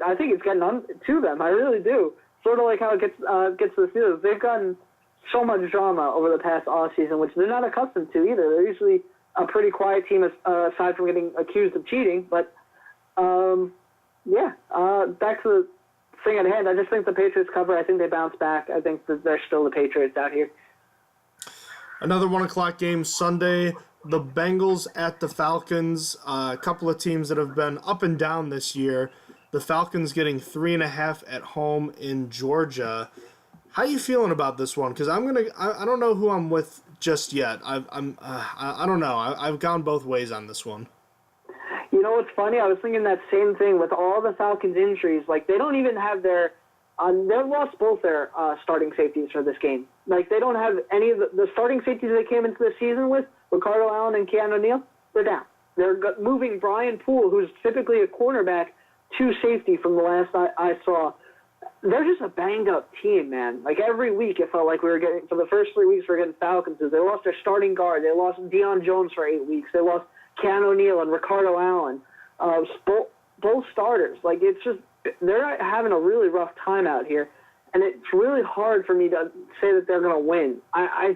getting on to them. I really do. Sort of like how it gets to the Steelers. They've gotten so much drama over the past offseason, which they're not accustomed to either. They're usually a pretty quiet team aside from getting accused of cheating. But, back to the thing at hand. I just think the Patriots cover. I think they bounce back. I think that they're still the Patriots out here. Another 1 o'clock game Sunday. The Bengals at the Falcons. A couple of teams that have been up and down this year. The Falcons getting 3.5 at home in Georgia. How you feeling about this one? Because I don't know who I'm with just yet. I don't know. I've gone both ways on this one. You know what's funny? I was thinking that same thing with all the Falcons injuries. Like, they don't even have they've lost both their starting safeties for this game. Like, they don't have any of the starting safeties they came into the season with, Ricardo Allen and Keanu Neal, they're down. They're moving Brian Poole, who's typically a cornerback, to safety from the last I saw. They're just a banged-up team, man. Like, every week it felt like we were getting, for the first 3 weeks we were getting Falcons. They lost their starting guard. They lost Deion Jones for 8 weeks. They lost Keanu Neal and Ricardo Allen. Both starters. Like, it's just, they're having a really rough time out here. And it's really hard for me to say that they're going to win. I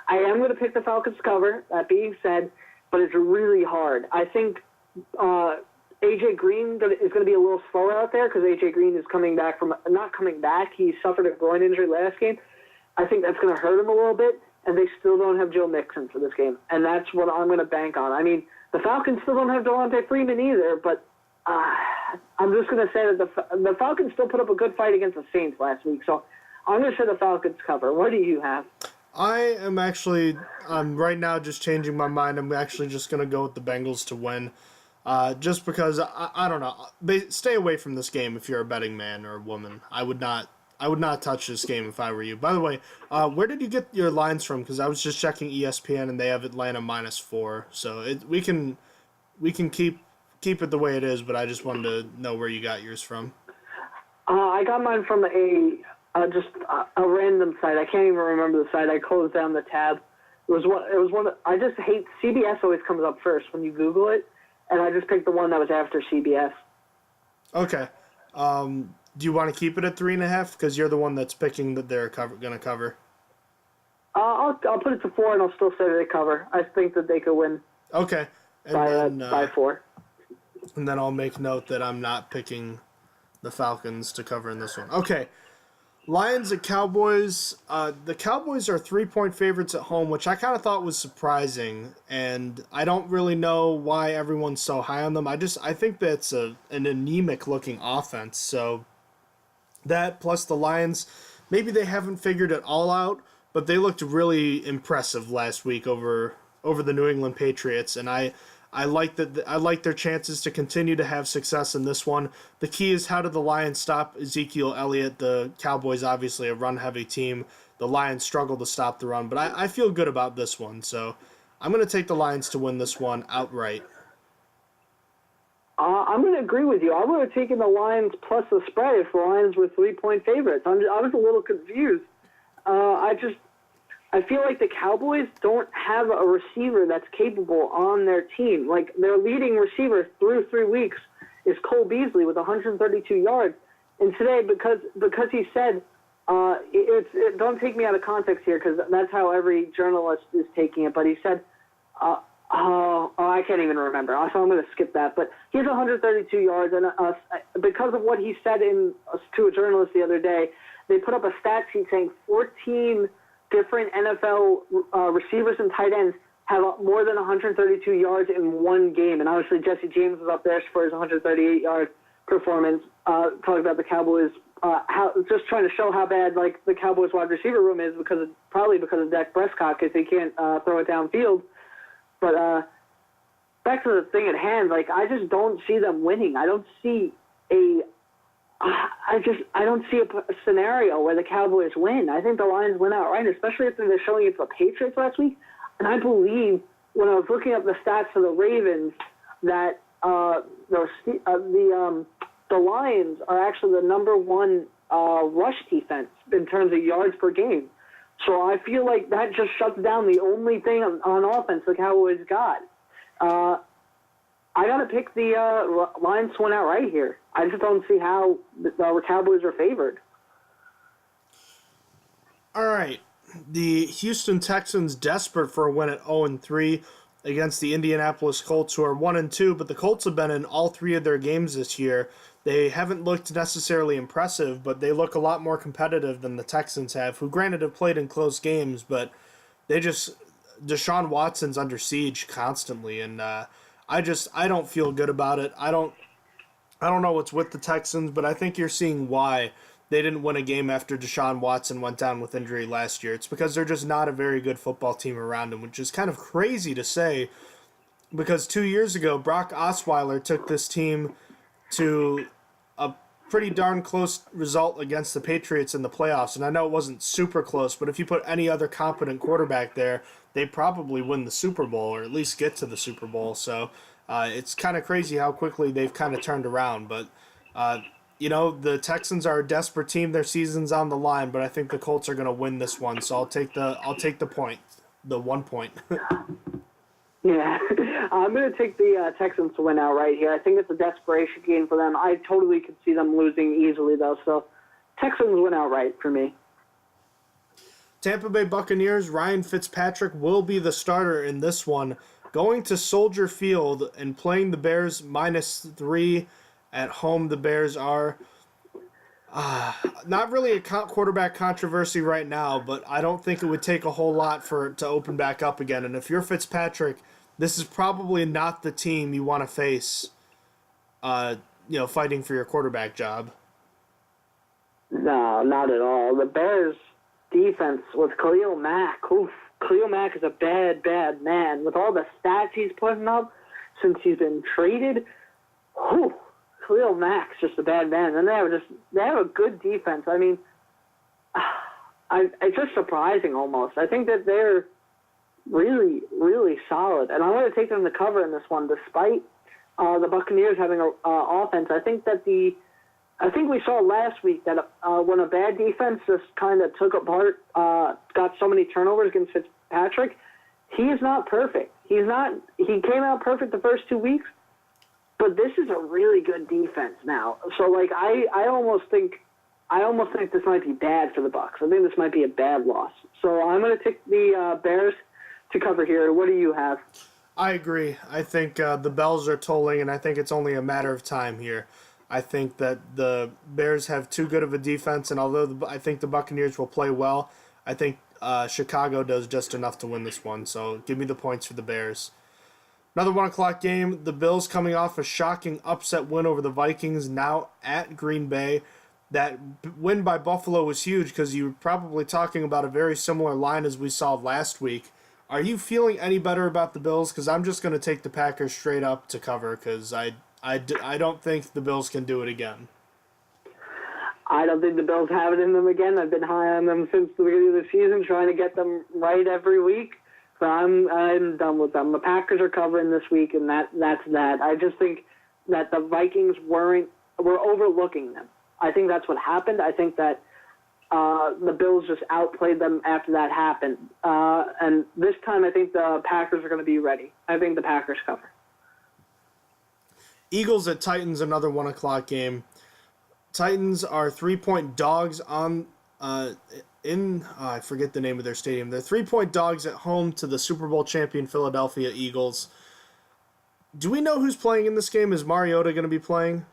am going to pick the Falcons cover, that being said, but it's really hard. I think A.J. Green is going to be a little slower out there because A.J. Green is not coming back. He suffered a groin injury last game. I think that's going to hurt him a little bit, and they still don't have Joe Mixon for this game, and that's what I'm going to bank on. I mean, the Falcons still don't have Devontae Freeman either, but I'm just going to say that the Falcons still put up a good fight against the Saints last week, so I'm going to say the Falcons cover. What do you have? I am actually, right now just changing my mind. I'm actually just going to go with the Bengals to win. Just because, I don't know. Stay away from this game if you're a betting man or a woman. I would not touch this game if I were you. By the way, where did you get your lines from? Because I was just checking ESPN and they have Atlanta -4. So we can keep it the way it is, but I just wanted to know where you got yours from. I got mine from a random site. I can't even remember the site. I closed down the tab. It was one. I just hate CBS. Always comes up first when you Google it, and I just picked the one that was after CBS. Okay. Do you want to keep it at 3.5? Because you're the one that's picking that they're going to cover. I'll put it to 4, and I'll still say they cover. I think that they could win. Okay. By 4. And then I'll make note that I'm not picking the Falcons to cover in this one. Okay. Lions at Cowboys. The Cowboys are 3-point favorites at home, which I kind of thought was surprising, and I don't really know why everyone's so high on them. I think that's an anemic-looking offense, so that plus the Lions, maybe they haven't figured it all out, but they looked really impressive last week over the New England Patriots, and I like their chances to continue to have success in this one. The key is how do the Lions stop Ezekiel Elliott? The Cowboys obviously a run-heavy team. The Lions struggle to stop the run, but I feel good about this one. So I'm going to take the Lions to win this one outright. I'm going to agree with you. I would have taken the Lions plus the spread if the Lions were 3-point favorites. I was a little confused. I feel like the Cowboys don't have a receiver that's capable on their team. Like, their leading receiver through 3 weeks is Cole Beasley with 132 yards. And today, because he said, don't take me out of context here because that's how every journalist is taking it, but he said, I can't even remember, so I'm going to skip that. But he has 132 yards, and because of what he said to a journalist the other day, they put up a stat sheet saying 14 different NFL receivers and tight ends have more than 132 yards in one game. And obviously Jesse James was up there for his 138-yard performance, talking about the Cowboys, just trying to show how bad like the Cowboys wide receiver room is probably because of Dak Prescott because they can't throw it downfield. But back to the thing at hand, like I just don't see them winning. I don't see a scenario where the Cowboys win. I think the Lions win outright, especially after they're showing it to the Patriots last week. And I believe when I was looking up the stats for the Ravens that the Lions are actually the number one rush defense in terms of yards per game. So I feel like that just shuts down the only thing on offense the Cowboys got. I got to pick the Lions to win outright here. I just don't see how the Cowboys are favored. All right. The Houston Texans desperate for a win at 0-3 against the Indianapolis Colts, who are 1-2, but the Colts have been in all 3 of their games this year. They haven't looked necessarily impressive, but they look a lot more competitive than the Texans have, who granted have played in close games, but Deshaun Watson's under siege constantly, and I don't feel good about it. I don't know what's with the Texans, but I think you're seeing why they didn't win a game after Deshaun Watson went down with injury last year. It's because they're just not a very good football team around him, which is kind of crazy to say because 2 years ago, Brock Osweiler took this team to a pretty darn close result against the Patriots in the playoffs. And I know it wasn't super close, but if you put any other competent quarterback there, they'd probably win the Super Bowl or at least get to the Super Bowl. So it's kind of crazy how quickly they've kind of turned around. But, the Texans are a desperate team. Their season's on the line, but I think the Colts are going to win this one. So I'll take the point, the 1 point. Yeah, I'm going to take the Texans to win outright here. I think it's a desperation game for them. I totally could see them losing easily, though. So Texans win outright for me. Tampa Bay Buccaneers, Ryan Fitzpatrick will be the starter in this one, going to Soldier Field and playing the Bears -3 at home. The Bears are not really a quarterback controversy right now, but I don't think it would take a whole lot for it to open back up again. And if you're Fitzpatrick, this is probably not the team you want to face, fighting for your quarterback job. No, not at all. The Bears' defense with Khalil Mack. Oof, Khalil Mack is a bad, bad man. With all the stats he's putting up since he's been traded, Khalil Mack's just a bad man. And they have a good defense. I mean, it's just surprising almost. I think that they're really, really solid. And I want to take them to cover in this one, despite the Buccaneers having an offense. I think we saw last week that when a bad defense just kind of took apart, got so many turnovers against Fitzpatrick, he is not perfect. He came out perfect the first 2 weeks, but this is a really good defense now. So I almost think this might be bad for the Bucs. I think this might be a bad loss. So I'm going to take the Bears to cover here. What do you have? I agree. I think the bells are tolling, and I think it's only a matter of time here. I think that the Bears have too good of a defense, and although I think the Buccaneers will play well, I think Chicago does just enough to win this one. So give me the points for the Bears. Another 1 o'clock game. The Bills coming off a shocking upset win over the Vikings, now at Green Bay. That win by Buffalo was huge because you were probably talking about a very similar line as we saw last week. Are you feeling any better about the Bills? Because I'm just going to take the Packers straight up to cover because I don't think the Bills can do it again. I don't think the Bills have it in them again. I've been high on them since the beginning of the season, trying to get them right every week. So I'm done with them. The Packers are covering this week, and that's that. I just think that the Vikings were overlooking them. I think that's what happened. I think that the Bills just outplayed them after that happened. And this time I think the Packers are going to be ready. I think the Packers cover. Eagles at Titans, another 1 o'clock game. Titans are 3-point dogs on I forget the name of their stadium. They're 3-point dogs at home to the Super Bowl champion Philadelphia Eagles. Do we know who's playing in this game? Is Mariota going to be playing?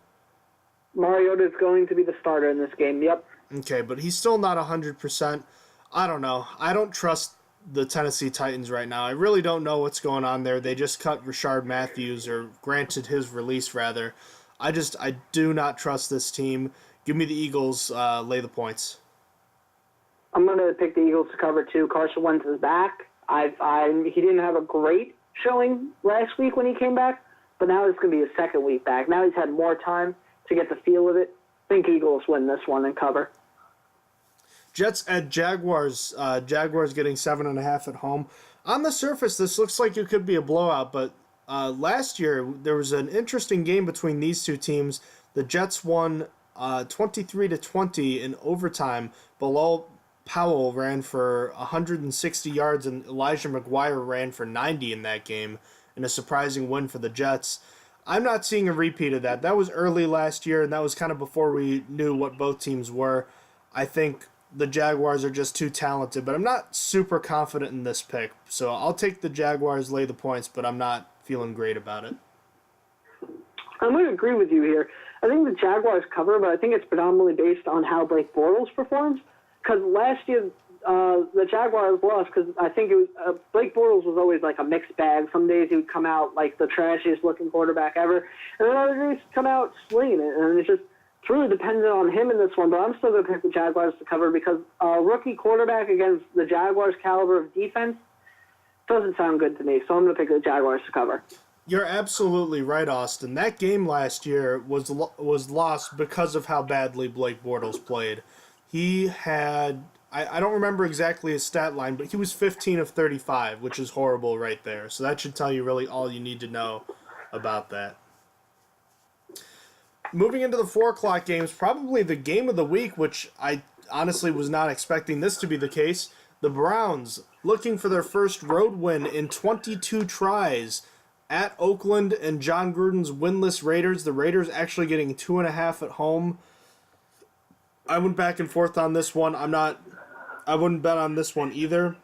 Mariota is going to be the starter in this game, yep. Okay, but he's still not 100%. I don't know. I don't trust the Tennessee Titans right now. I really don't know what's going on there. They just cut Rashard Matthews, or granted his release, rather. I do not trust this team. Give me the Eagles, lay the points. I'm going to pick the Eagles to cover, too. Carson Wentz is back. He didn't have a great showing last week when he came back, but now it's going to be his second week back. Now he's had more time to get the feel of it. I think Eagles win this one and cover. Jets at Jaguars. Jaguars getting 7.5 at home. On the surface, this looks like it could be a blowout, but last year there was an interesting game between these two teams. The Jets won 23-20 in overtime. Bilal Powell ran for 160 yards, and Elijah McGuire ran for 90 in that game, in a surprising win for the Jets. I'm not seeing a repeat of that. That was early last year, and that was kind of before we knew what both teams were. I think the Jaguars are just too talented, but I'm not super confident in this pick. So I'll take the Jaguars, lay the points, but I'm not feeling great about it. I'm going to agree with you here. I think the Jaguars cover, but I think it's predominantly based on how Blake Bortles performs. Because last year, the Jaguars lost because I think it was Blake Bortles was always like a mixed bag. Some days he would come out like the trashiest looking quarterback ever, and then other days he'd come out slinging it. And it's really dependent on him in this one. But I'm still going to pick the Jaguars to cover because a rookie quarterback against the Jaguars' caliber of defense doesn't sound good to me. So I'm going to pick the Jaguars to cover. You're absolutely right, Austin. That game last year was lost because of how badly Blake Bortles played. He had, I don't remember exactly his stat line, but he was 15 of 35, which is horrible right there. So that should tell you really all you need to know about that. Moving into the 4 o'clock games, probably the game of the week, which I honestly was not expecting this to be the case. The Browns looking for their first road win in 22 tries at Oakland and John Gruden's winless Raiders. The Raiders actually getting 2.5 at home. I went back and forth on this one. I wouldn't bet on this one either.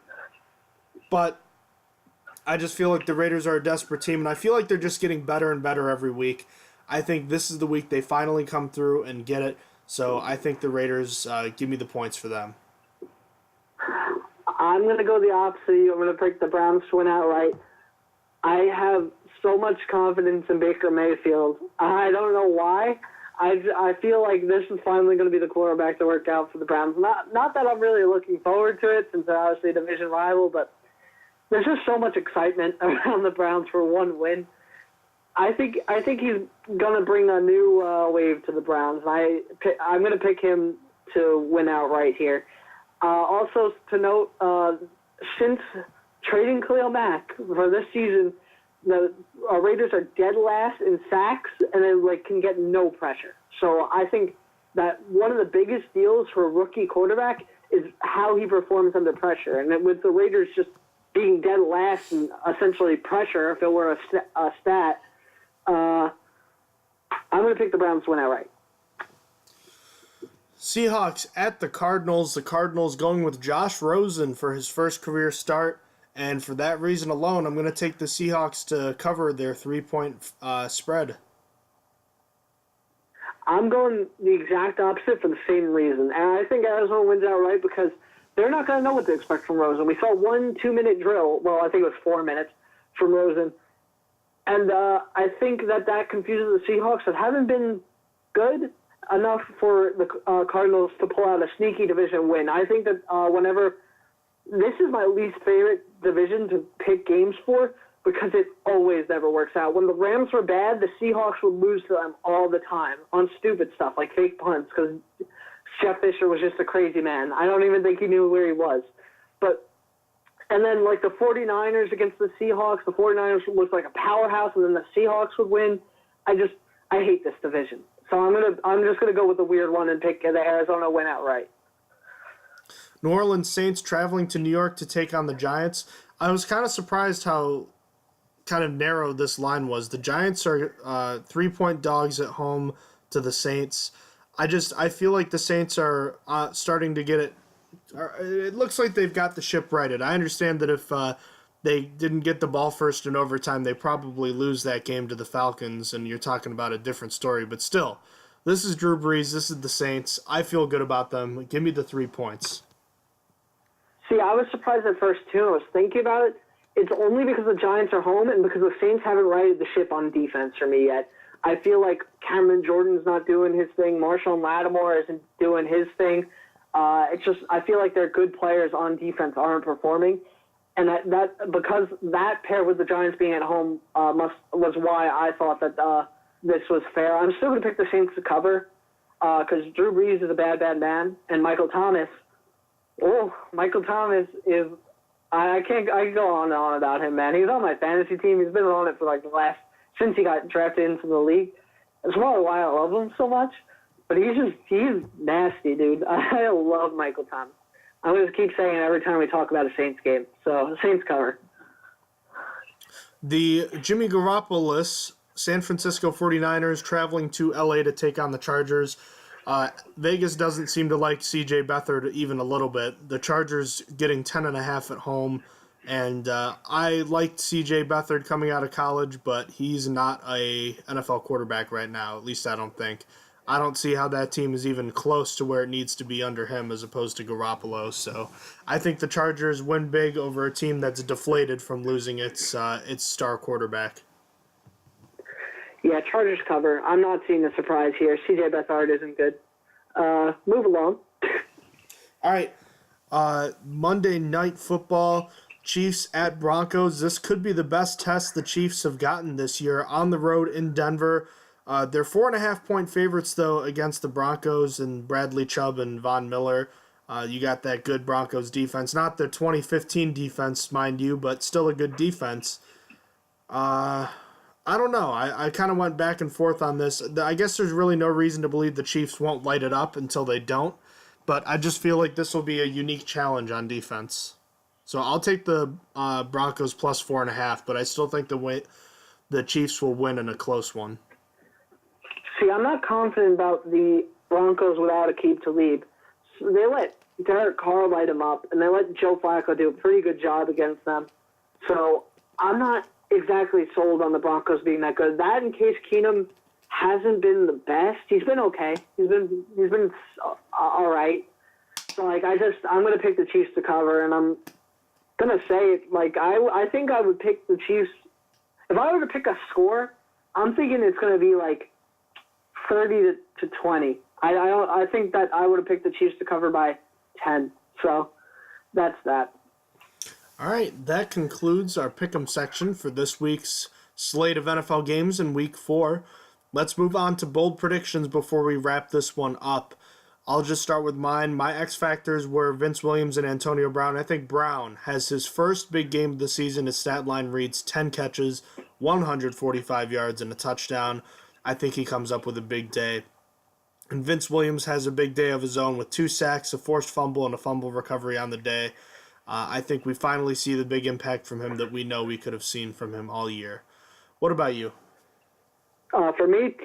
But I just feel like the Raiders are a desperate team, and I feel like they're just getting better and better every week. I think this is the week they finally come through and get it. So I think the Raiders, give me the points for them. I'm going to go the opposite. I'm going to pick the Browns to win outright. I have so much confidence in Baker Mayfield. I don't know why. I feel like this is finally going to be the quarterback to work out for the Browns. Not that I'm really looking forward to it since they're obviously a division rival, but there's just so much excitement around the Browns for one win. I think he's going to bring a new wave to the Browns. I'm going to pick him to win outright here. Also to note, since trading Khalil Mack for this season, the Raiders are dead last in sacks, and they can get no pressure. So I think that one of the biggest deals for a rookie quarterback is how he performs under pressure. And with the Raiders just being dead last in essentially pressure, if it were a stat, I'm going to pick the Browns to win outright. Seahawks at the Cardinals. The Cardinals going with Josh Rosen for his first career start. And for that reason alone, I'm going to take the Seahawks to cover their 3-point spread. I'm going the exact opposite for the same reason. And I think Arizona wins outright because they're not going to know what to expect from Rosen. We saw 1 2-minute drill. Well, I think it was 4 minutes from Rosen. And I think that confuses the Seahawks that haven't been good enough for the Cardinals to pull out a sneaky division win. I think that whenever – this is my least favorite division to pick games for because it always never works out. When the Rams were bad, the Seahawks would lose to them all the time on stupid stuff like fake punts because Jeff Fisher was just a crazy man. I don't even think he knew where he was. And then like the 49ers against the Seahawks, the 49ers looked like a powerhouse and then the Seahawks would win. I hate this division. So I'm just gonna go with the weird one and pick the Arizona win outright. New Orleans Saints traveling to New York to take on the Giants. I was kind of surprised how kind of narrow this line was. The Giants are 3-point dogs at home to the Saints. I feel like the Saints are starting to get it. It looks like they've got the ship righted. I understand that if they didn't get the ball first in overtime, they probably lose that game to the Falcons, and you're talking about a different story. But still, this is Drew Brees. This is the Saints. I feel good about them. Give me the 3 points. See, I was surprised at first, too. I was thinking about it. It's only because the Giants are home and because the Saints haven't righted the ship on defense for me yet. I feel like Cameron Jordan's not doing his thing. Marshawn Lattimore isn't doing his thing. I feel like their good players on defense aren't performing. And that because that paired with the Giants being at home was why I thought that this was fair. I'm still going to pick the Saints to cover because Drew Brees is a bad, bad man. And Michael Thomas is I can go on and on about him, man. He's on my fantasy team. He's been on it for since he got drafted into the league. That's probably why I love him so much. But he's nasty, dude. I love Michael Thomas. I'm going to keep saying it every time we talk about a Saints game. So, Saints cover. The Jimmy Garoppolo San Francisco 49ers traveling to LA to take on the Chargers. Vegas doesn't seem to like C.J. Beathard even a little bit. The Chargers getting 10.5 at home. And I liked C.J. Beathard coming out of college, but he's not a NFL quarterback right now. At least I don't think. I don't see how that team is even close to where it needs to be under him as opposed to Garoppolo. So I think the Chargers win big over a team that's deflated from losing its star quarterback. Yeah, Chargers cover. I'm not seeing a surprise here. CJ Beathard isn't good. Move along. All right. Monday Night Football, Chiefs at Broncos. This could be the best test the Chiefs have gotten this year on the road in Denver. They're 4.5-point favorites, though, against the Broncos and Bradley Chubb and Von Miller. You got that good Broncos defense. Not the 2015 defense, mind you, but still a good defense. I don't know. I kind of went back and forth on this. I guess there's really no reason to believe the Chiefs won't light it up until they don't. But I just feel like this will be a unique challenge on defense. So I'll take the Broncos plus 4.5, but I still think the Chiefs will win in a close one. See, I'm not confident about the Broncos without Aqib Talib. So they let Derek Carr light them up, and they let Joe Flacco do a pretty good job against them. So I'm not exactly sold on the Broncos being that good. That and Case Keenum hasn't been the best. He's been okay. He's been all right. So I'm gonna pick the Chiefs to cover, and I'm gonna say I think I would pick the Chiefs. If I were to pick a score, I'm thinking it's gonna be 30 to 20. I think that I would have picked the Chiefs to cover by 10. So that's that. All right, that concludes our pick'em section for this week's slate of NFL games in Week 4. Let's move on to bold predictions before we wrap this one up. I'll just start with mine. My X factors were Vince Williams and Antonio Brown. I think Brown has his first big game of the season. His stat line reads 10 catches, 145 yards, and a touchdown. I think he comes up with a big day. And Vince Williams has a big day of his own with 2 sacks, a forced fumble, and a fumble recovery on the day. I think we finally see the big impact from him that we know we could have seen from him all year. What about you? For me,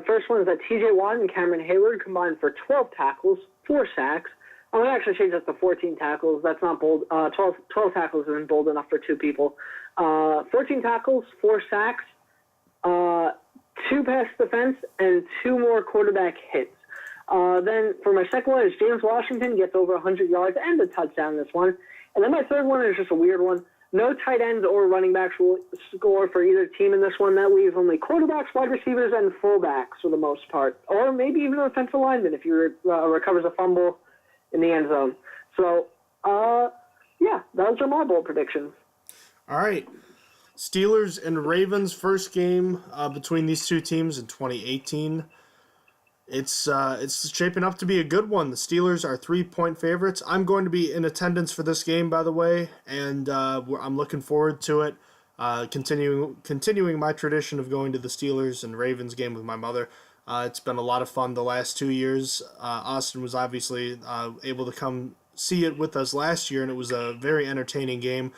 first one is that T.J. Watt and Cameron Hayward combined for 12 tackles, 4 sacks. I'm going to actually change that to 14 tackles. That's not bold. 12 tackles isn't bold enough for 2 people. 14 tackles, 4 sacks, 2 pass defense, and 2 more quarterback hits. Then for my second one is James Washington gets over 100 yards and a touchdown in this one. And then my third one is just a weird one. No tight ends or running backs will score for either team in this one. That leaves only quarterbacks, wide receivers, and fullbacks for the most part. Or maybe even an offensive lineman if he recovers a fumble in the end zone. So, yeah, those are my bold predictions. All right. Steelers and Ravens, first game between these two teams in 2018. It's shaping up to be a good one. The Steelers are 3-point favorites. I'm going to be in attendance for this game, by the way, and I'm looking forward to it. Continuing my tradition of going to the Steelers and Ravens game with my mother. It's been a lot of fun the last 2 years. Austin was obviously able to come see it with us last year, and it was a very entertaining game.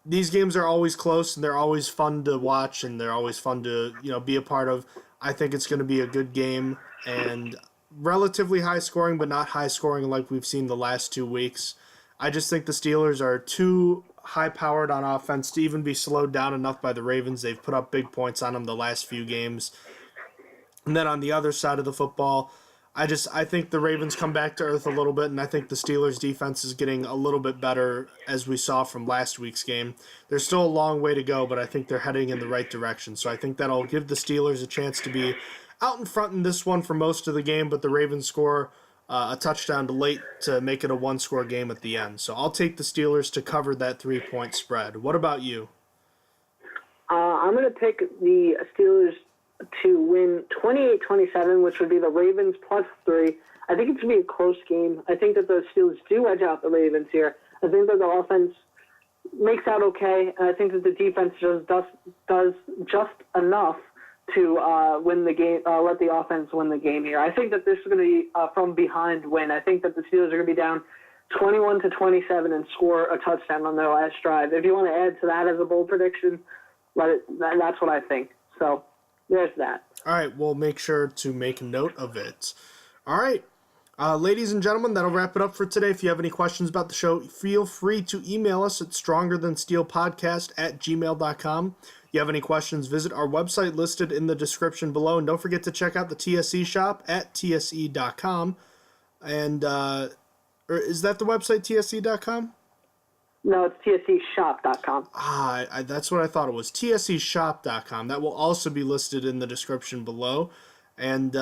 These games are always close, and they're always fun to watch, and they're always fun to be a part of. I think it's going to be a good game and relatively high scoring, but not high scoring like we've seen the last 2 weeks. I just think the Steelers are too high-powered on offense to even be slowed down enough by the Ravens. They've put up big points on them the last few games. And then on the other side of the football, I think the Ravens come back to earth a little bit, and I think the Steelers' defense is getting a little bit better, as we saw from last week's game. There's still a long way to go, but I think they're heading in the right direction. So I think that'll give the Steelers a chance to be out in front in this one for most of the game, but the Ravens score a touchdown late to make it a 1-score game at the end. So I'll take the Steelers to cover that 3-point spread. What about you? I'm going to pick the Steelers to win 28-27, which would be the Ravens plus 3. I think it's going to be a close game. I think that the Steelers do edge out the Ravens here. I think that the offense makes out okay, and I think that the defense just does just enough to win the game, let the offense win the game here. I think that this is going to be from behind win. I think that the Steelers are going to be down 21-27 and score a touchdown on their last drive. If you want to add to that as a bold prediction, that's what I think. So there's that. All right, we'll make sure to make note of it. All right, ladies and gentlemen, that'll wrap it up for today. If you have any questions about the show, feel free to email us at strongerthansteelpodcast@gmail.com. you have any questions, visit our website listed in the description below. And don't forget to check out the TSE shop at tse.com. And or is that the website, tse.com? No, it's tseshop.com. That's what I thought it was, tseshop.com. That will also be listed in the description below. And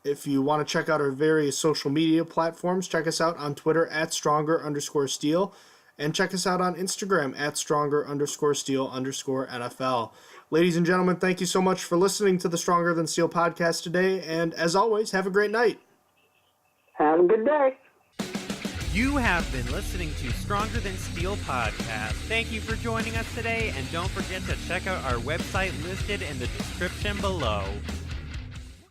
if you want to check out our various social media platforms, check us out on Twitter at @stronger_steel. And check us out on Instagram at @stronger_steel_NFL. Ladies and gentlemen, thank you so much for listening to the Stronger Than Steel podcast today. And as always, have a great night. Have a good day. You have been listening to Stronger Than Steel podcast. Thank you for joining us today, and don't forget to check out our website listed in the description below.